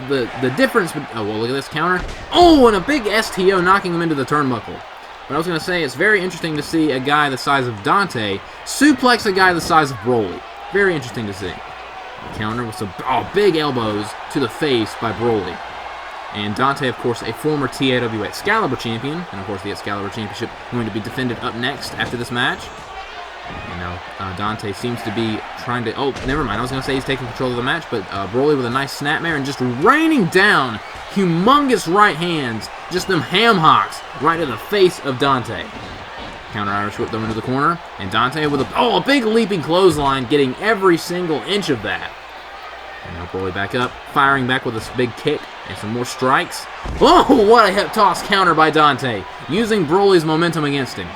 the difference, oh, well, look at this counter. Oh, and a big STO knocking him into the turnbuckle. But I was going to say, it's very interesting to see a guy the size of Dante suplex a guy the size of Broly. Very interesting to see. Counter with some big elbows to the face by Broly. And Dante, of course, a former TAW Excalibur champion, and of course the Excalibur Championship going to be defended up next after this match. And now Dante seems to be trying to... Oh, never mind. I was going to say he's taking control of the match, but Broly with a nice snapmare and just raining down humongous right hands, just them ham hocks right to the face of Dante. Counter Irish whip them into the corner, and Dante with a big leaping clothesline, getting every single inch of that. And now Broly back up, firing back with a big kick and some more strikes. Oh, what a hip toss counter by Dante, using Broly's momentum against him.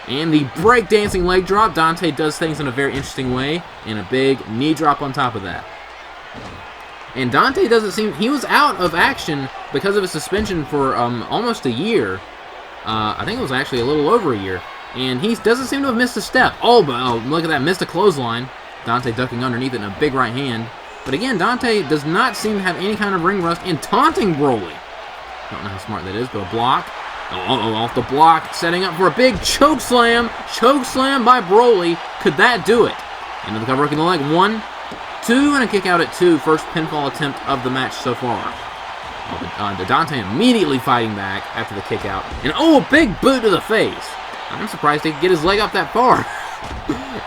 And the breakdancing leg drop. Dante does things in a very interesting way, and a big knee drop on top of that. And Dante doesn't seem... He was out of action because of his suspension for almost a year. I think it was actually a little over a year. And he doesn't seem to have missed a step. Oh, but look at that, missed a clothesline. Dante ducking underneath it in a big right hand. But again, Dante does not seem to have any kind of ring rust in taunting Broly. Don't know how smart that is, but a block. Oh, off the block, setting up for a big choke slam. Choke slam by Broly. Could that do it? Into the cover, hooking the leg. 1, 2, and a kick out at 2. First pinfall attempt of the match so far. Dante immediately fighting back after the kick out. And a big boot to the face. I'm surprised he could get his leg up that far.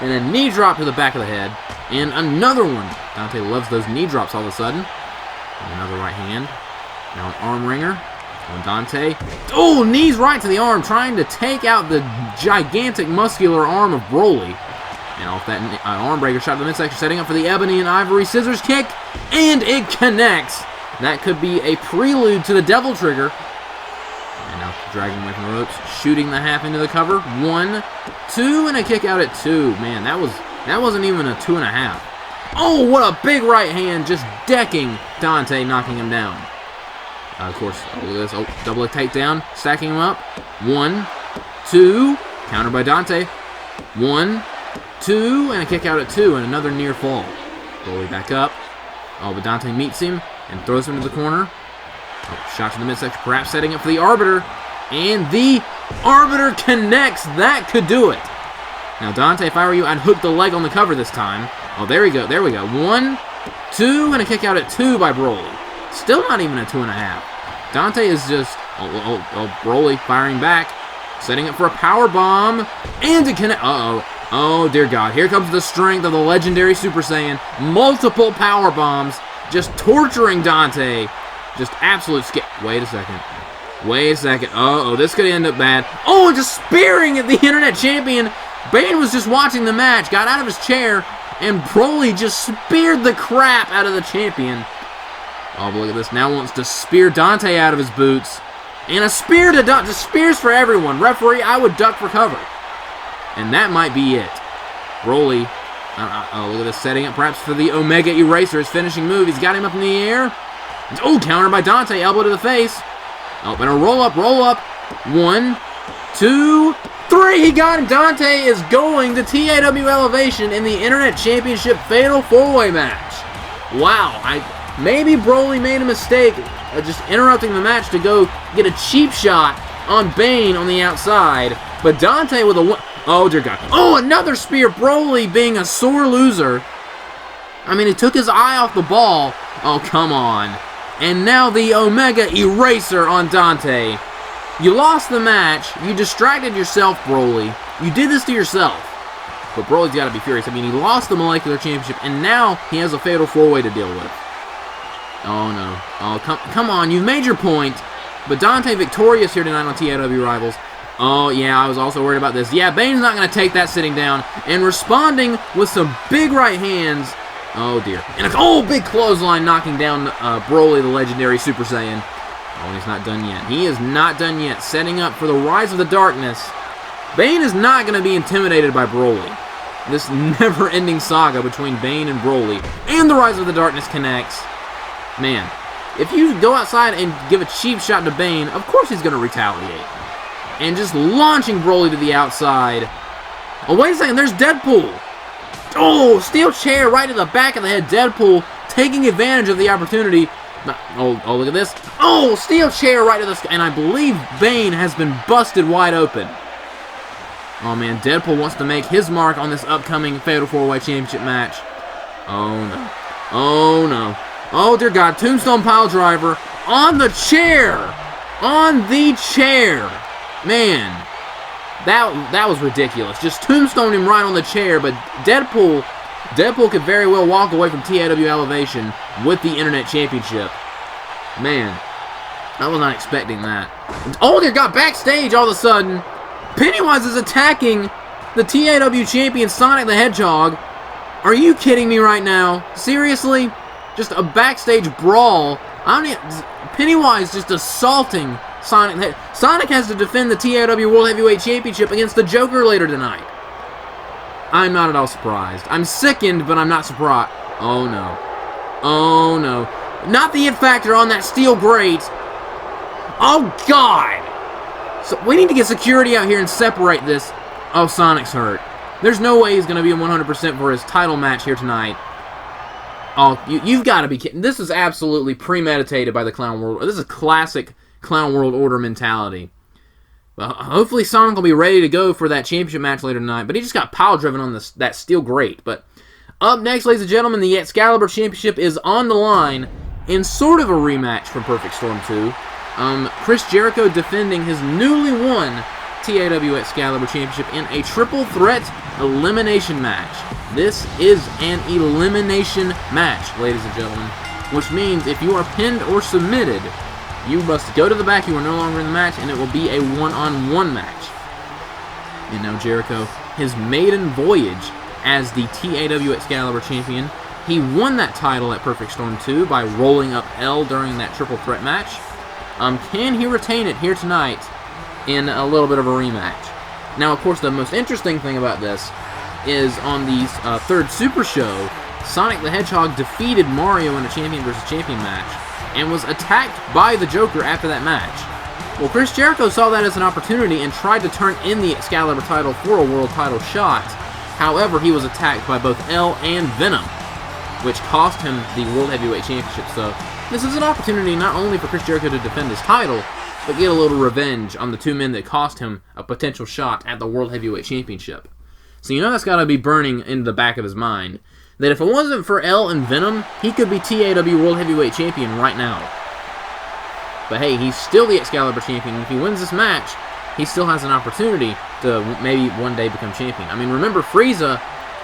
And a knee drop to the back of the head. And another one. Dante loves those knee drops all of a sudden. And another right hand. Now an arm wringer on Dante. Oh, knees right to the arm, trying to take out the gigantic muscular arm of Broly. And off that arm breaker shot to the midsection, setting up for the ebony and ivory scissors kick. And it connects. That could be a prelude to the devil trigger. And now dragging away from the ropes, shooting the half into the cover. 1, 2, and a kick out at 2. Man, that wasn't even a 2.5. Oh, what a big right hand, just decking Dante, knocking him down. Of course, look at this. Oh, double takedown, stacking him up. 1, 2, countered by Dante. 1, 2, and a kick out at 2, and another near fall. Broly back up. Oh, but Dante meets him and throws him to the corner. Oh, shot to the midsection, perhaps setting up for the Arbiter. And the Arbiter connects. That could do it. Now, Dante, if I were you, I'd hook the leg on the cover this time. Oh, there we go. There we go. 1, 2, and a kick out at 2 by Broly. Still not even a 2.5. Dante is just... Broly firing back. Setting up for a power bomb. And to connect... Uh-oh. Oh, dear God. Here comes the strength of the legendary Super Saiyan. Multiple power bombs. Just torturing Dante. Just absolute skip. Wait a second. Wait a second. Uh-oh, this could end up bad. Oh, just spearing at the Internet Champion. Bane was just watching the match, got out of his chair, and Broly just speared the crap out of the champion. Oh, but look at this. Now wants to spear Dante out of his boots. And a spear to Dante. Just spears for everyone. Referee, I would duck for cover. And that might be it. Broly. Oh, look at this. Setting up perhaps for the Omega Eraser. His finishing move. He's got him up in the air. Oh, countered by Dante. Elbow to the face. Oh, and a roll up, roll up. 1, 2, 3. He got him. Dante is going to TAW Elevation in the Internet Championship Fatal 4-Way match. Wow. Maybe Broly made a mistake just interrupting the match to go get a cheap shot on Bane on the outside. But Dante with a... Oh, dear God. Oh, another spear. Broly being a sore loser. I mean, he took his eye off the ball. Oh, come on. And now the Omega Eraser on Dante. You lost the match. You distracted yourself, Broly. You did this to yourself. But Broly's got to be furious. I mean, he lost the Molecular Championship, and now he has a Fatal 4-Way to deal with. Oh, no. Oh, come on. You've made your point. But Dante victorious here tonight on TAW Rivals. Oh, yeah, I was also worried about this. Yeah, Bane's not going to take that sitting down. And responding with some big right hands. Oh, dear. And a big clothesline knocking down Broly, the legendary Super Saiyan. Oh, he's not done yet. He is not done yet. Setting up for the Rise of the Darkness. Bane is not going to be intimidated by Broly. This never-ending saga between Bane and Broly. And the Rise of the Darkness connects. Man, if you go outside and give a cheap shot to Bane, of course he's going to retaliate. And just launching Broly to the outside. Oh, wait a second. There's Deadpool. Oh, steel chair right to the back of the head. Deadpool taking advantage of the opportunity. Oh, look at this. Oh, steel chair right to the sky. And I believe Bane has been busted wide open. Oh, man. Deadpool wants to make his mark on this upcoming Fatal 4-Way Championship match. Oh, no. Oh, no. Oh, dear God. Tombstone pile driver on the chair. On the chair. Man. That was ridiculous. Just tombstone him right on the chair, but Deadpool could very well walk away from TAW Elevation with the Internet Championship. Man, I was not expecting that. Oh, they got backstage all of a sudden. Pennywise is attacking the TAW champion Sonic the Hedgehog. Are you kidding me right now? Seriously? Just a backstage brawl. Pennywise just assaulting Sonic. Sonic has to defend the TAW World Heavyweight Championship against the Joker later tonight. I'm not at all surprised. I'm sickened, but I'm not surprised. Oh, no. Oh, no. Not the It Factor on that steel grate. Oh, God. So we need to get security out here and separate this. Oh, Sonic's hurt. There's no way he's going to be in 100% for his title match here tonight. Oh, you've got to be kidding. This is absolutely premeditated by the Clown World. This is classic Clown World Order mentality. Well, hopefully Sonic will be ready to go for that championship match later tonight, but he just got pile driven on that steel grate. But up next, ladies and gentlemen, the Excalibur Championship is on the line in sort of a rematch from Perfect Storm 2. Chris Jericho defending his newly won TAW Excalibur Championship in a triple threat elimination match. This is an elimination match, ladies and gentlemen, which means if you are pinned or submitted, you must go to the back. You are no longer in the match, and it will be a one-on-one match. And now Jericho, his maiden voyage as the TAW Excalibur Champion. He won that title at Perfect Storm 2 by rolling up L during that triple threat match. Can he retain it here tonight in a little bit of a rematch? Now, of course, the most interesting thing about this is on the third Super Show, Sonic the Hedgehog defeated Mario in a champion versus champion match and was attacked by the Joker after that match. Well, Chris Jericho saw that as an opportunity and tried to turn in the Excalibur title for a world title shot. However, he was attacked by both L and Venom, which cost him the World Heavyweight Championship. So this is an opportunity not only for Chris Jericho to defend his title, but get a little revenge on the two men that cost him a potential shot at the World Heavyweight Championship. So you know that's got to be burning in the back of his mind, that if it wasn't for L and Venom, he could be TAW World Heavyweight Champion right now. But hey, he's still the Excalibur Champion, and if he wins this match, he still has an opportunity to maybe one day become champion. I mean, remember, Frieza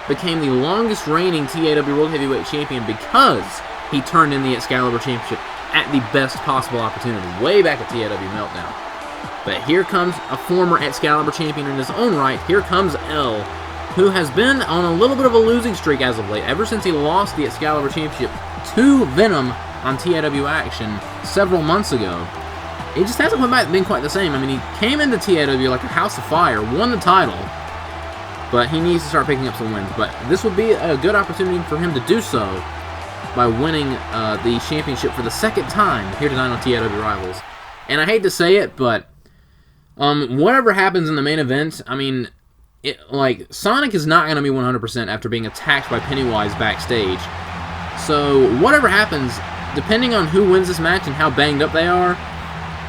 became the longest reigning TAW World Heavyweight Champion because he turned in the Excalibur Championship at the best possible opportunity, way back at TAW Meltdown. But here comes a former Excalibur Champion in his own right. Here comes L, who has been on a little bit of a losing streak as of late, ever since he lost the Excalibur Championship to Venom on TAW Action several months ago. It just hasn't been quite the same. I mean, he came into TAW like a house of fire, won the title, but he needs to start picking up some wins. But this would be a good opportunity for him to do so by winning the championship for the second time here tonight on TAW Rivals. And I hate to say it, but whatever happens in the main event, I mean, Sonic is not going to be 100% after being attacked by Pennywise backstage. So whatever happens, depending on who wins this match and how banged up they are,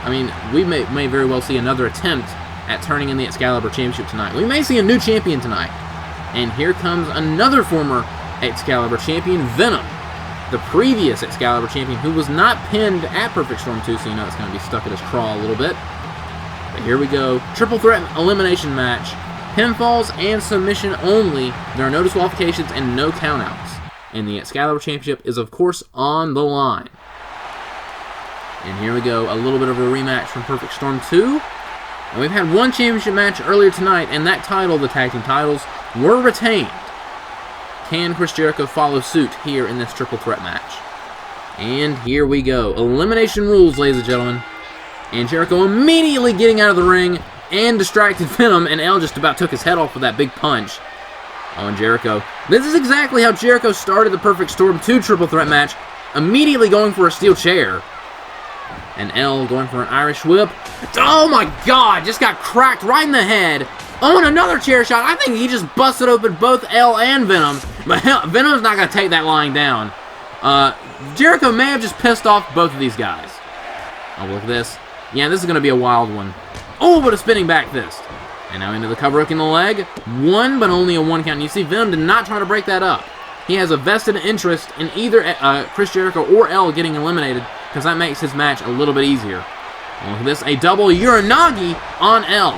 I mean, we may very well see another attempt at turning in the Excalibur Championship tonight. We may see a new champion tonight. And here comes another former Excalibur Champion, Venom, the previous Excalibur Champion, who was not pinned at Perfect Storm 2, so you know it's going to be stuck at his craw a little bit. But here we go. Triple threat elimination match. Pinfalls and submission only. There are no disqualifications and no countouts. And the Excalibur Championship is, of course, on the line. And here we go, a little bit of a rematch from Perfect Storm 2. And we've had one championship match earlier tonight, and that title, the tag team titles, were retained. Can Chris Jericho follow suit here in this triple threat match? And here we go. Elimination rules, ladies and gentlemen. And Jericho immediately getting out of the ring and distracted Venom, and L just about took his head off with that big punch. Oh, and Jericho. This is exactly how Jericho started the Perfect Storm 2 triple threat match, immediately going for a steel chair. And L going for an Irish whip. Oh my god, just got cracked right in the head. Oh, and another chair shot. I think he just busted open both L and Venom. But Venom's not going to take that lying down. Jericho may have just pissed off both of these guys. Oh, look at this. Yeah, this is going to be a wild one. Oh, but a spinning back fist. And now into the cover hook in the leg. One, but only a one count. And you see Venom did not try to break that up. He has a vested interest in either Chris Jericho or L getting eliminated, because that makes his match a little bit easier. And look at this, a double Uranagi on L.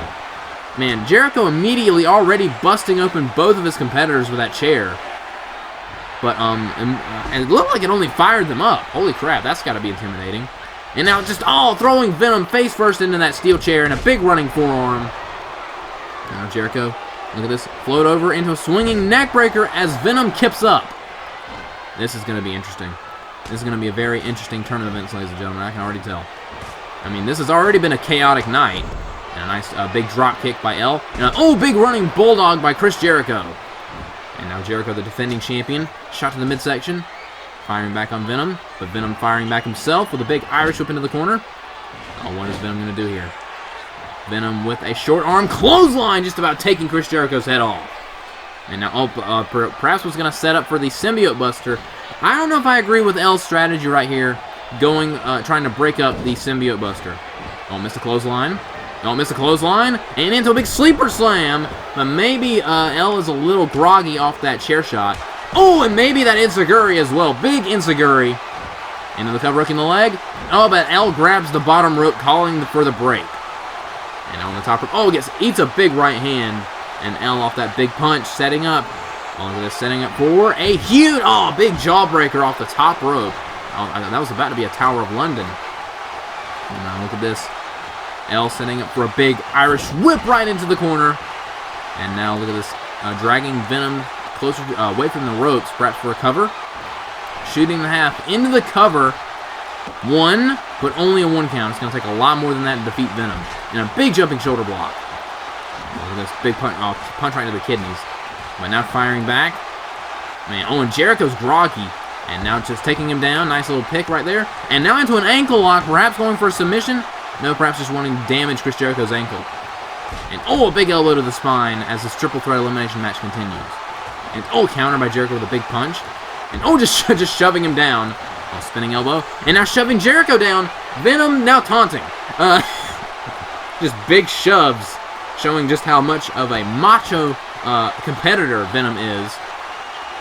Man, Jericho immediately already busting open both of his competitors with that chair. But, and it looked like it only fired them up. Holy crap, that's got to be intimidating. And now just, throwing Venom face first into that steel chair and a big running forearm. Now Jericho, look at this, float over into a swinging neckbreaker as Venom kips up. This is going to be interesting. This is going to be a very interesting turn of events, ladies and gentlemen. I can already tell. I mean, this has already been a chaotic night. And a nice big drop kick by L. And big running bulldog by Chris Jericho. And now Jericho, the defending champion, shot to the midsection. Firing back on Venom. But Venom firing back himself with a big Irish whip into the corner. Oh, what is Venom going to do here? Venom with a short arm clothesline, just about taking Chris Jericho's head off. And now, perhaps was going to set up for the Symbiote Buster. I don't know if I agree with L's strategy right here, trying to break up the Symbiote Buster. Don't miss the clothesline. Don't miss the clothesline. And into a big sleeper slam. But maybe L is a little groggy off that chair shot. Oh, and maybe that Enziguri as well. Big Enziguri. Into the cover hook in the leg. Oh, but L grabs the bottom rope, calling for the break. And on the top rope, eats a big right hand. And L off that big punch, setting up. Look at this, setting up for a huge, big jawbreaker off the top rope. That was about to be a Tower of London. And now look at this. L setting up for a big Irish whip right into the corner. And now look at this, dragging Venom closer, away from the ropes, perhaps for a cover. Shooting the half into the cover. One, but only a 1 count. It's going to take a lot more than that to defeat Venom. And a big jumping shoulder block. Look at this big punch, punch right into the kidneys. But now firing back. Man, and Jericho's groggy. And now just taking him down. Nice little pick right there. And now into an ankle lock, perhaps going for a submission. No, perhaps just wanting to damage Chris Jericho's ankle. And a big elbow to the spine as this triple threat elimination match continues. And counter by Jericho with a big punch. And just shoving him down. Spinning elbow. And now shoving Jericho down. Venom now taunting. Just big shoves, showing just how much of a macho competitor Venom is.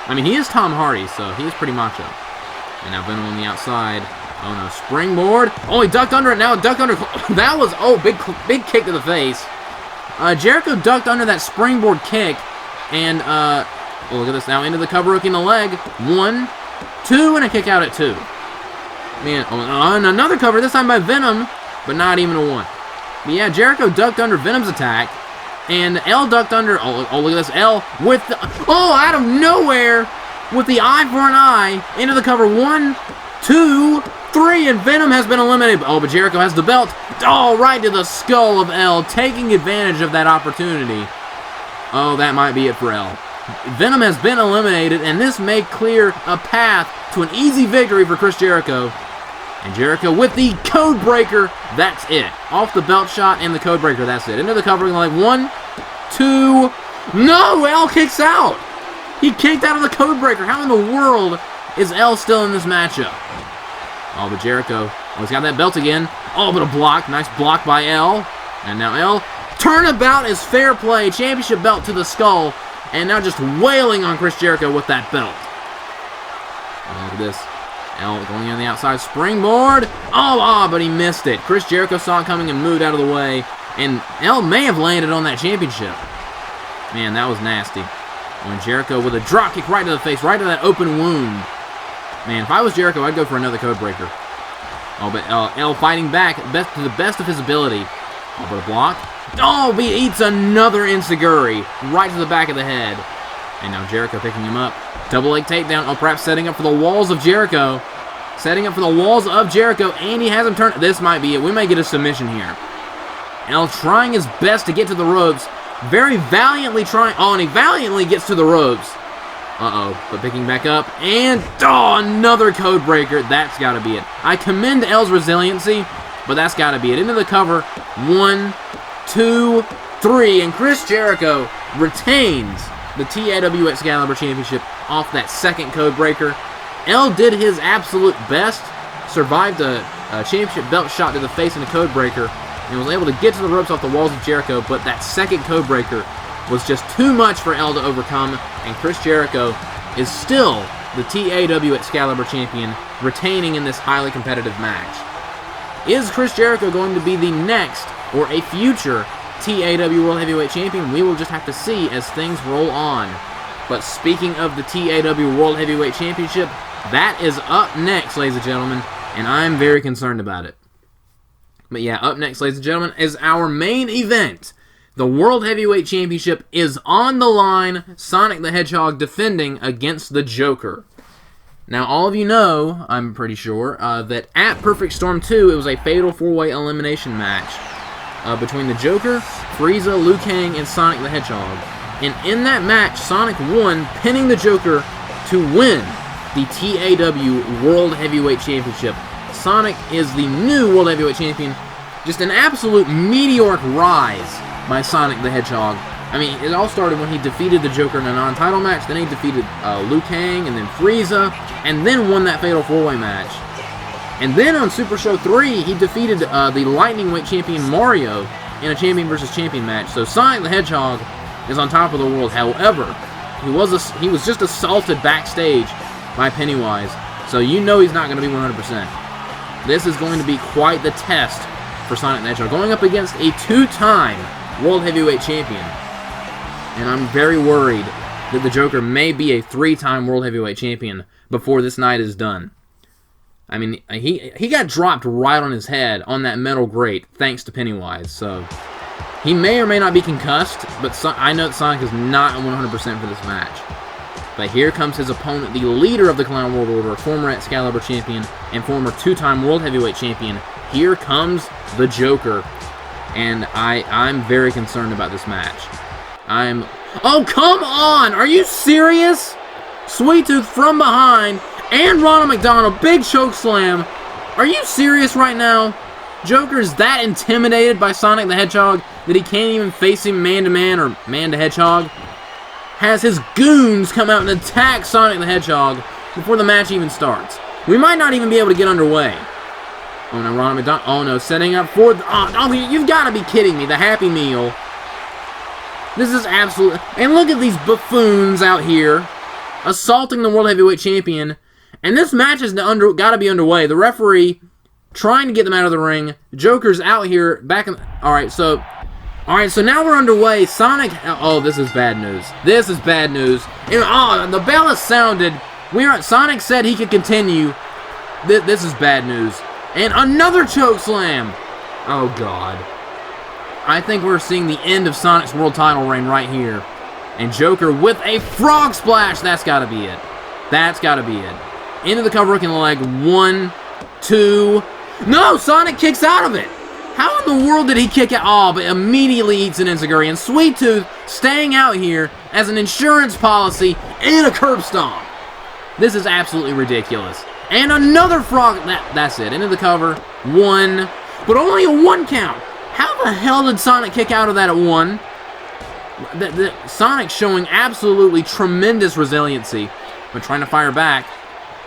I mean, he is Tom Hardy, so he is pretty macho. And now Venom on the outside. Oh no, springboard. He ducked under it. Now ducked under. That was, big kick to the face. Jericho ducked under that springboard kick. And, look at this now, into the cover hook in the leg. 1, 2, and a kick out at 2. Man, and another cover, this time by Venom, but not even a 1. But yeah, Jericho ducked under Venom's attack. And L ducked under, look at this, L with the, out of nowhere, with the eye for an eye, into the cover. 1, 2, 3, and Venom has been eliminated. But Jericho has the belt. Right to the skull of L, taking advantage of that opportunity. That might be it for L. Venom has been eliminated, and this may clear a path to an easy victory for Chris Jericho. And Jericho with the code breaker, that's it. Off the belt shot and the code breaker, that's it. Into the covering leg, 1, 2, no, L kicks out. He kicked out of the code breaker. How in the world is L still in this matchup? But Jericho, he's got that belt again. But a block, nice block by L. And now L, turnabout is fair play, championship belt to the skull. And now just wailing on Chris Jericho with that belt. Look at this. L going on the outside, springboard. But he missed it. Chris Jericho saw it coming and moved out of the way. And L may have landed on that championship. Man, that was nasty. When Jericho with a drop kick right to the face, right to that open wound. Man, if I was Jericho, I'd go for another code breaker. But L fighting back to the best of his ability. But a block. He eats another enziguri right to the back of the head. And now Jericho picking him up. Double leg takedown. Perhaps setting up for the walls of Jericho. Setting up for the walls of Jericho. And he has him turn. This might be it. We may get a submission here. L trying his best to get to the ropes. Very valiantly trying. And he valiantly gets to the ropes. But picking back up. And, another code breaker. That's got to be it. I commend L's resiliency, but that's got to be it. Into the cover. 1, 2, 3. And Chris Jericho retains the TAW Excalibur Championship off that second code breaker. L did his absolute best. Survived a championship belt shot to the face in a code breaker. And was able to get to the ropes off the walls of Jericho. But that second code breaker was just too much for L to overcome, and Chris Jericho is still the TAW Excalibur champion, retaining in this highly competitive match. Is Chris Jericho going to be the next or a future TAW World Heavyweight Champion? We will just have to see as things roll on. But speaking of the TAW World Heavyweight Championship, that is up next, ladies and gentlemen, and I'm very concerned about it. But yeah, up next, ladies and gentlemen, is our main event. The World Heavyweight Championship is on the line. Sonic the Hedgehog defending against the Joker. Now, all of you know, I'm pretty sure, that at Perfect Storm 2, it was a fatal 4-way elimination match between the Joker, Frieza, Liu Kang, and Sonic the Hedgehog. And in that match, Sonic won, pinning the Joker to win the TAW World Heavyweight Championship. Sonic is the new World Heavyweight Champion. Just an absolute meteoric rise by Sonic the Hedgehog. I mean, it all started when he defeated the Joker in a non-title match, then he defeated Liu Kang, and then Frieza, and then won that fatal 4-way match. And then on Super Show 3, he defeated the Lightning Weight champion Mario in a champion versus champion match. So Sonic the Hedgehog is on top of the world. However, he was just assaulted backstage by Pennywise, so you know he's not going to be 100%. This is going to be quite the test for Sonic the Hedgehog, going up against a 2-time World Heavyweight Champion. And I'm very worried that the Joker may be a 3-time World Heavyweight Champion before this night is done. I mean, he got dropped right on his head on that metal grate, thanks to Pennywise, so he may or may not be concussed, but I know that Sonic is not 100% for this match. But here comes his opponent, the leader of the Clown World Order, former Excalibur champion and former 2-time World Heavyweight Champion. Here comes the Joker, and I'm very concerned about this match. Oh, come on! Are you serious? Sweet Tooth from behind, and Ronald McDonald, big choke slam. Are you serious right now? Joker's that intimidated by Sonic the Hedgehog that he can't even face him man-to-man or man-to-Hedgehog. Has his goons come out and attack Sonic the Hedgehog before the match even starts. We might not even be able to get underway. Oh no, Ronald McDonald. Oh no, setting up for... Oh, you've got to be kidding me. The Happy Meal. This is absolute... And look at these buffoons out here assaulting the World Heavyweight Champion. And this match has got to be underway. The referee trying to get them out of the ring. Joker's out here back in... Alright, so now we're underway. Sonic... Oh, this is bad news. This is bad news. And, the bell has sounded. Sonic said he could continue. This is bad news. And another choke slam. Oh, God. I think we're seeing the end of Sonic's world title reign right here. And Joker with a frog splash. That's got to be it. That's got to be it. Into the cover hooking leg. 1, 2... No! Sonic kicks out of it! How in the world did he kick out? Oh, but immediately eats an enziguri. And Sweet Tooth staying out here as an insurance policy and a curb stomp. This is absolutely ridiculous. And another frog. That's it. Into the cover. 1. But only a 1 count. How the hell did Sonic kick out of that at 1? Sonic showing absolutely tremendous resiliency. But trying to fire back.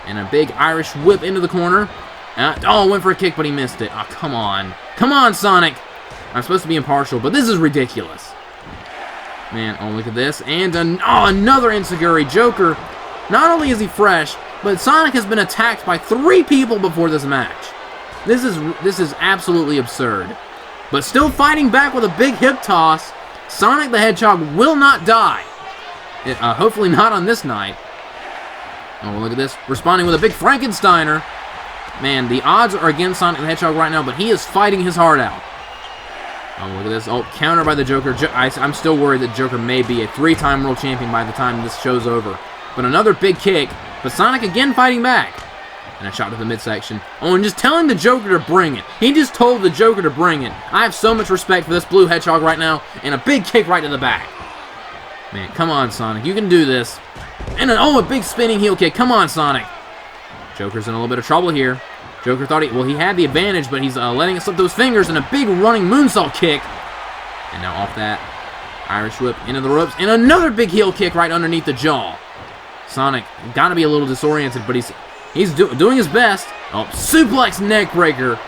And a big Irish whip into the corner. Went for a kick, but he missed it. Oh, come on. Come on, Sonic. I'm supposed to be impartial, but this is ridiculous. Man, oh, look at this. And another enziguri. Joker, not only is he fresh, but Sonic has been attacked by 3 people before this match. This is absolutely absurd. But still fighting back with a big hip toss. Sonic the Hedgehog will not die. Hopefully not on this night. Oh, look at this. Responding with a big Frankensteiner. Man, the odds are against Sonic the Hedgehog right now, but he is fighting his heart out. Oh, look at this. Oh, counter by the Joker. I'm still worried that Joker may be a 3-time world champion by the time this show's over. But another big kick. But Sonic again fighting back. And a shot to the midsection. Oh, and just telling the Joker to bring it. He just told the Joker to bring it. I have so much respect for this blue Hedgehog right now. And a big kick right to the back. Man, come on, Sonic. You can do this. And a big spinning heel kick. Come on, Sonic. Joker's in a little bit of trouble here. Joker thought he had the advantage, but he's letting it slip those fingers, and a big running moonsault kick. And now off that, Irish whip into the ropes, and another big heel kick right underneath the jaw. Sonic got to be a little disoriented, but he's doing his best. Oh, suplex neck breaker.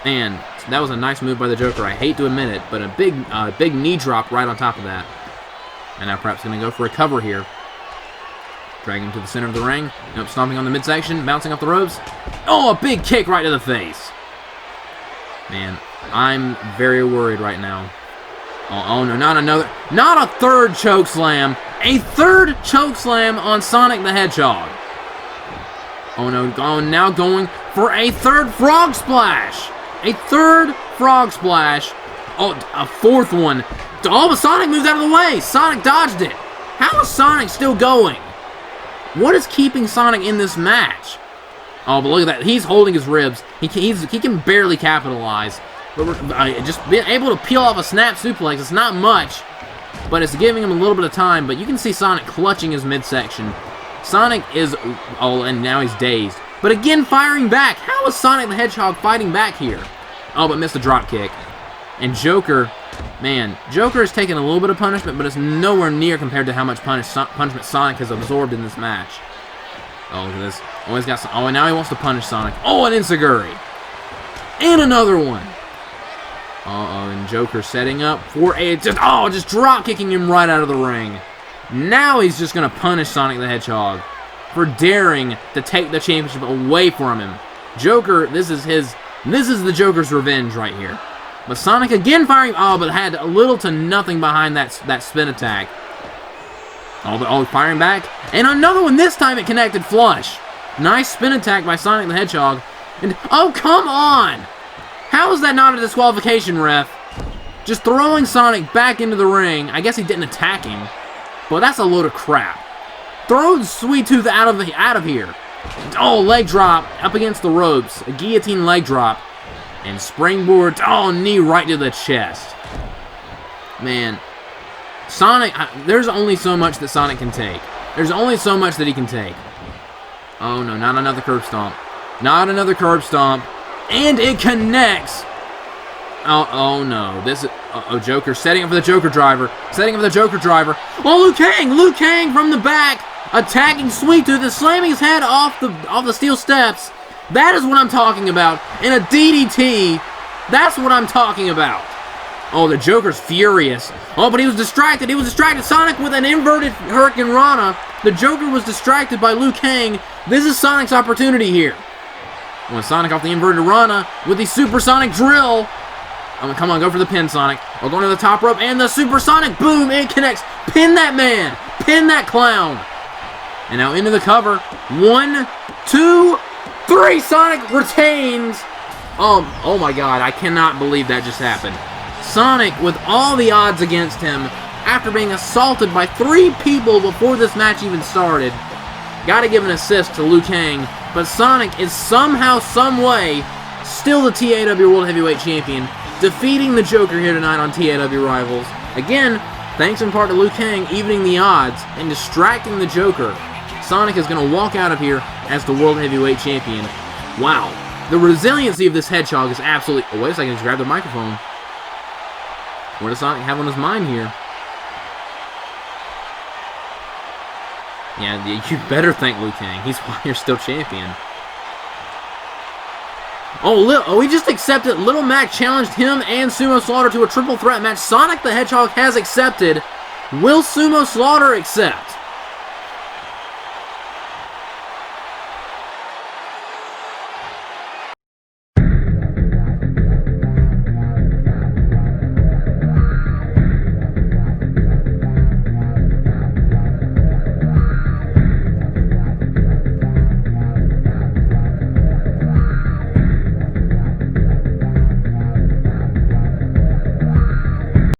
And that was a nice move by the Joker. I hate to admit it, but a big knee drop right on top of that. And now perhaps going to go for a cover here. Dragging him to the center of the ring. Nope, stomping on the midsection, bouncing off the ropes. Oh, a big kick right to the face. Man, I'm very worried right now. Oh no, not another. Not a third choke slam. A third choke slam on Sonic the Hedgehog. Oh no, now going for a third frog splash. A third frog splash. Oh, a 4th one. Oh, but Sonic moves out of the way. Sonic dodged it. How is Sonic still going? What is keeping Sonic in this match? Oh, but look at that. He's holding his ribs. He can barely capitalize. But just being able to peel off a snap suplex, it's not much, but it's giving him a little bit of time. But you can see Sonic clutching his midsection. Sonic is... Oh, and now he's dazed. But again, firing back. How is Sonic the Hedgehog fighting back here? Oh, but missed a drop kick. And Joker... Man, Joker has taken a little bit of punishment, but it's nowhere near compared to how much punishment Sonic has absorbed in this match. Oh, look at this. Oh, he's got some, and now he wants to punish Sonic. Oh, an enziguri. And another one. And Joker setting up for a... just drop kicking him right out of the ring. Now he's just going to punish Sonic the Hedgehog for daring to take the championship away from him. Joker, this is his This is the Joker's revenge right here. But Sonic again firing. Oh, but had a little to nothing behind that spin attack. Oh, firing back. And another one. This time it connected flush. Nice spin attack by Sonic the Hedgehog. And oh, come on! How is that not a disqualification, ref? Just throwing Sonic back into the ring. I guess he didn't attack him. But that's a load of crap. Throw Sweet Tooth out of here. Oh, leg drop up against the ropes. A guillotine leg drop. And springboard. Oh, knee right to the chest. Man. Sonic, there's only so much that Sonic can take. There's only so much that he can take. Oh, no, not another curb stomp. Not another curb stomp. And it connects. Oh no. This is... Joker setting up for the Joker driver. Setting up for the Joker driver. Oh, Liu Kang! Liu Kang from the back. Attacking Sweet Tooth and slamming his head off the steel steps. That is what I'm talking about. In a DDT. That's what I'm talking about. Oh, the Joker's furious. Oh, but he was distracted. He was distracted. Sonic with an inverted Hurricane Rana. The Joker was distracted by Liu Kang. This is Sonic's opportunity here. When Sonic off the inverted Rana with the Supersonic Drill. Oh, come on, go for the pin, Sonic. We're going to the top rope and the Supersonic Boom. It connects. Pin that man. Pin that clown. And now into the cover. 1, 2, 3. Sonic retains. Oh my God. I cannot believe that just happened. Sonic, with all the odds against him, after being assaulted by 3 people before this match even started, got to give an assist to Liu Kang. But Sonic is somehow, some way, still the TAW World Heavyweight Champion, defeating the Joker here tonight on TAW Rivals. Again, thanks in part to Liu Kang evening the odds and distracting the Joker. Sonic is going to walk out of here as the World Heavyweight Champion. Wow. The resiliency of this Hedgehog is absolutely... Oh, wait a second, just grab the microphone. What does Sonic have on his mind here? Yeah, you better thank Liu Kang. He's why you're still champion. Oh, he just accepted. Little Mac challenged him and Sumo Slaughter to a triple threat match. Sonic the Hedgehog has accepted. Will Sumo Slaughter accept?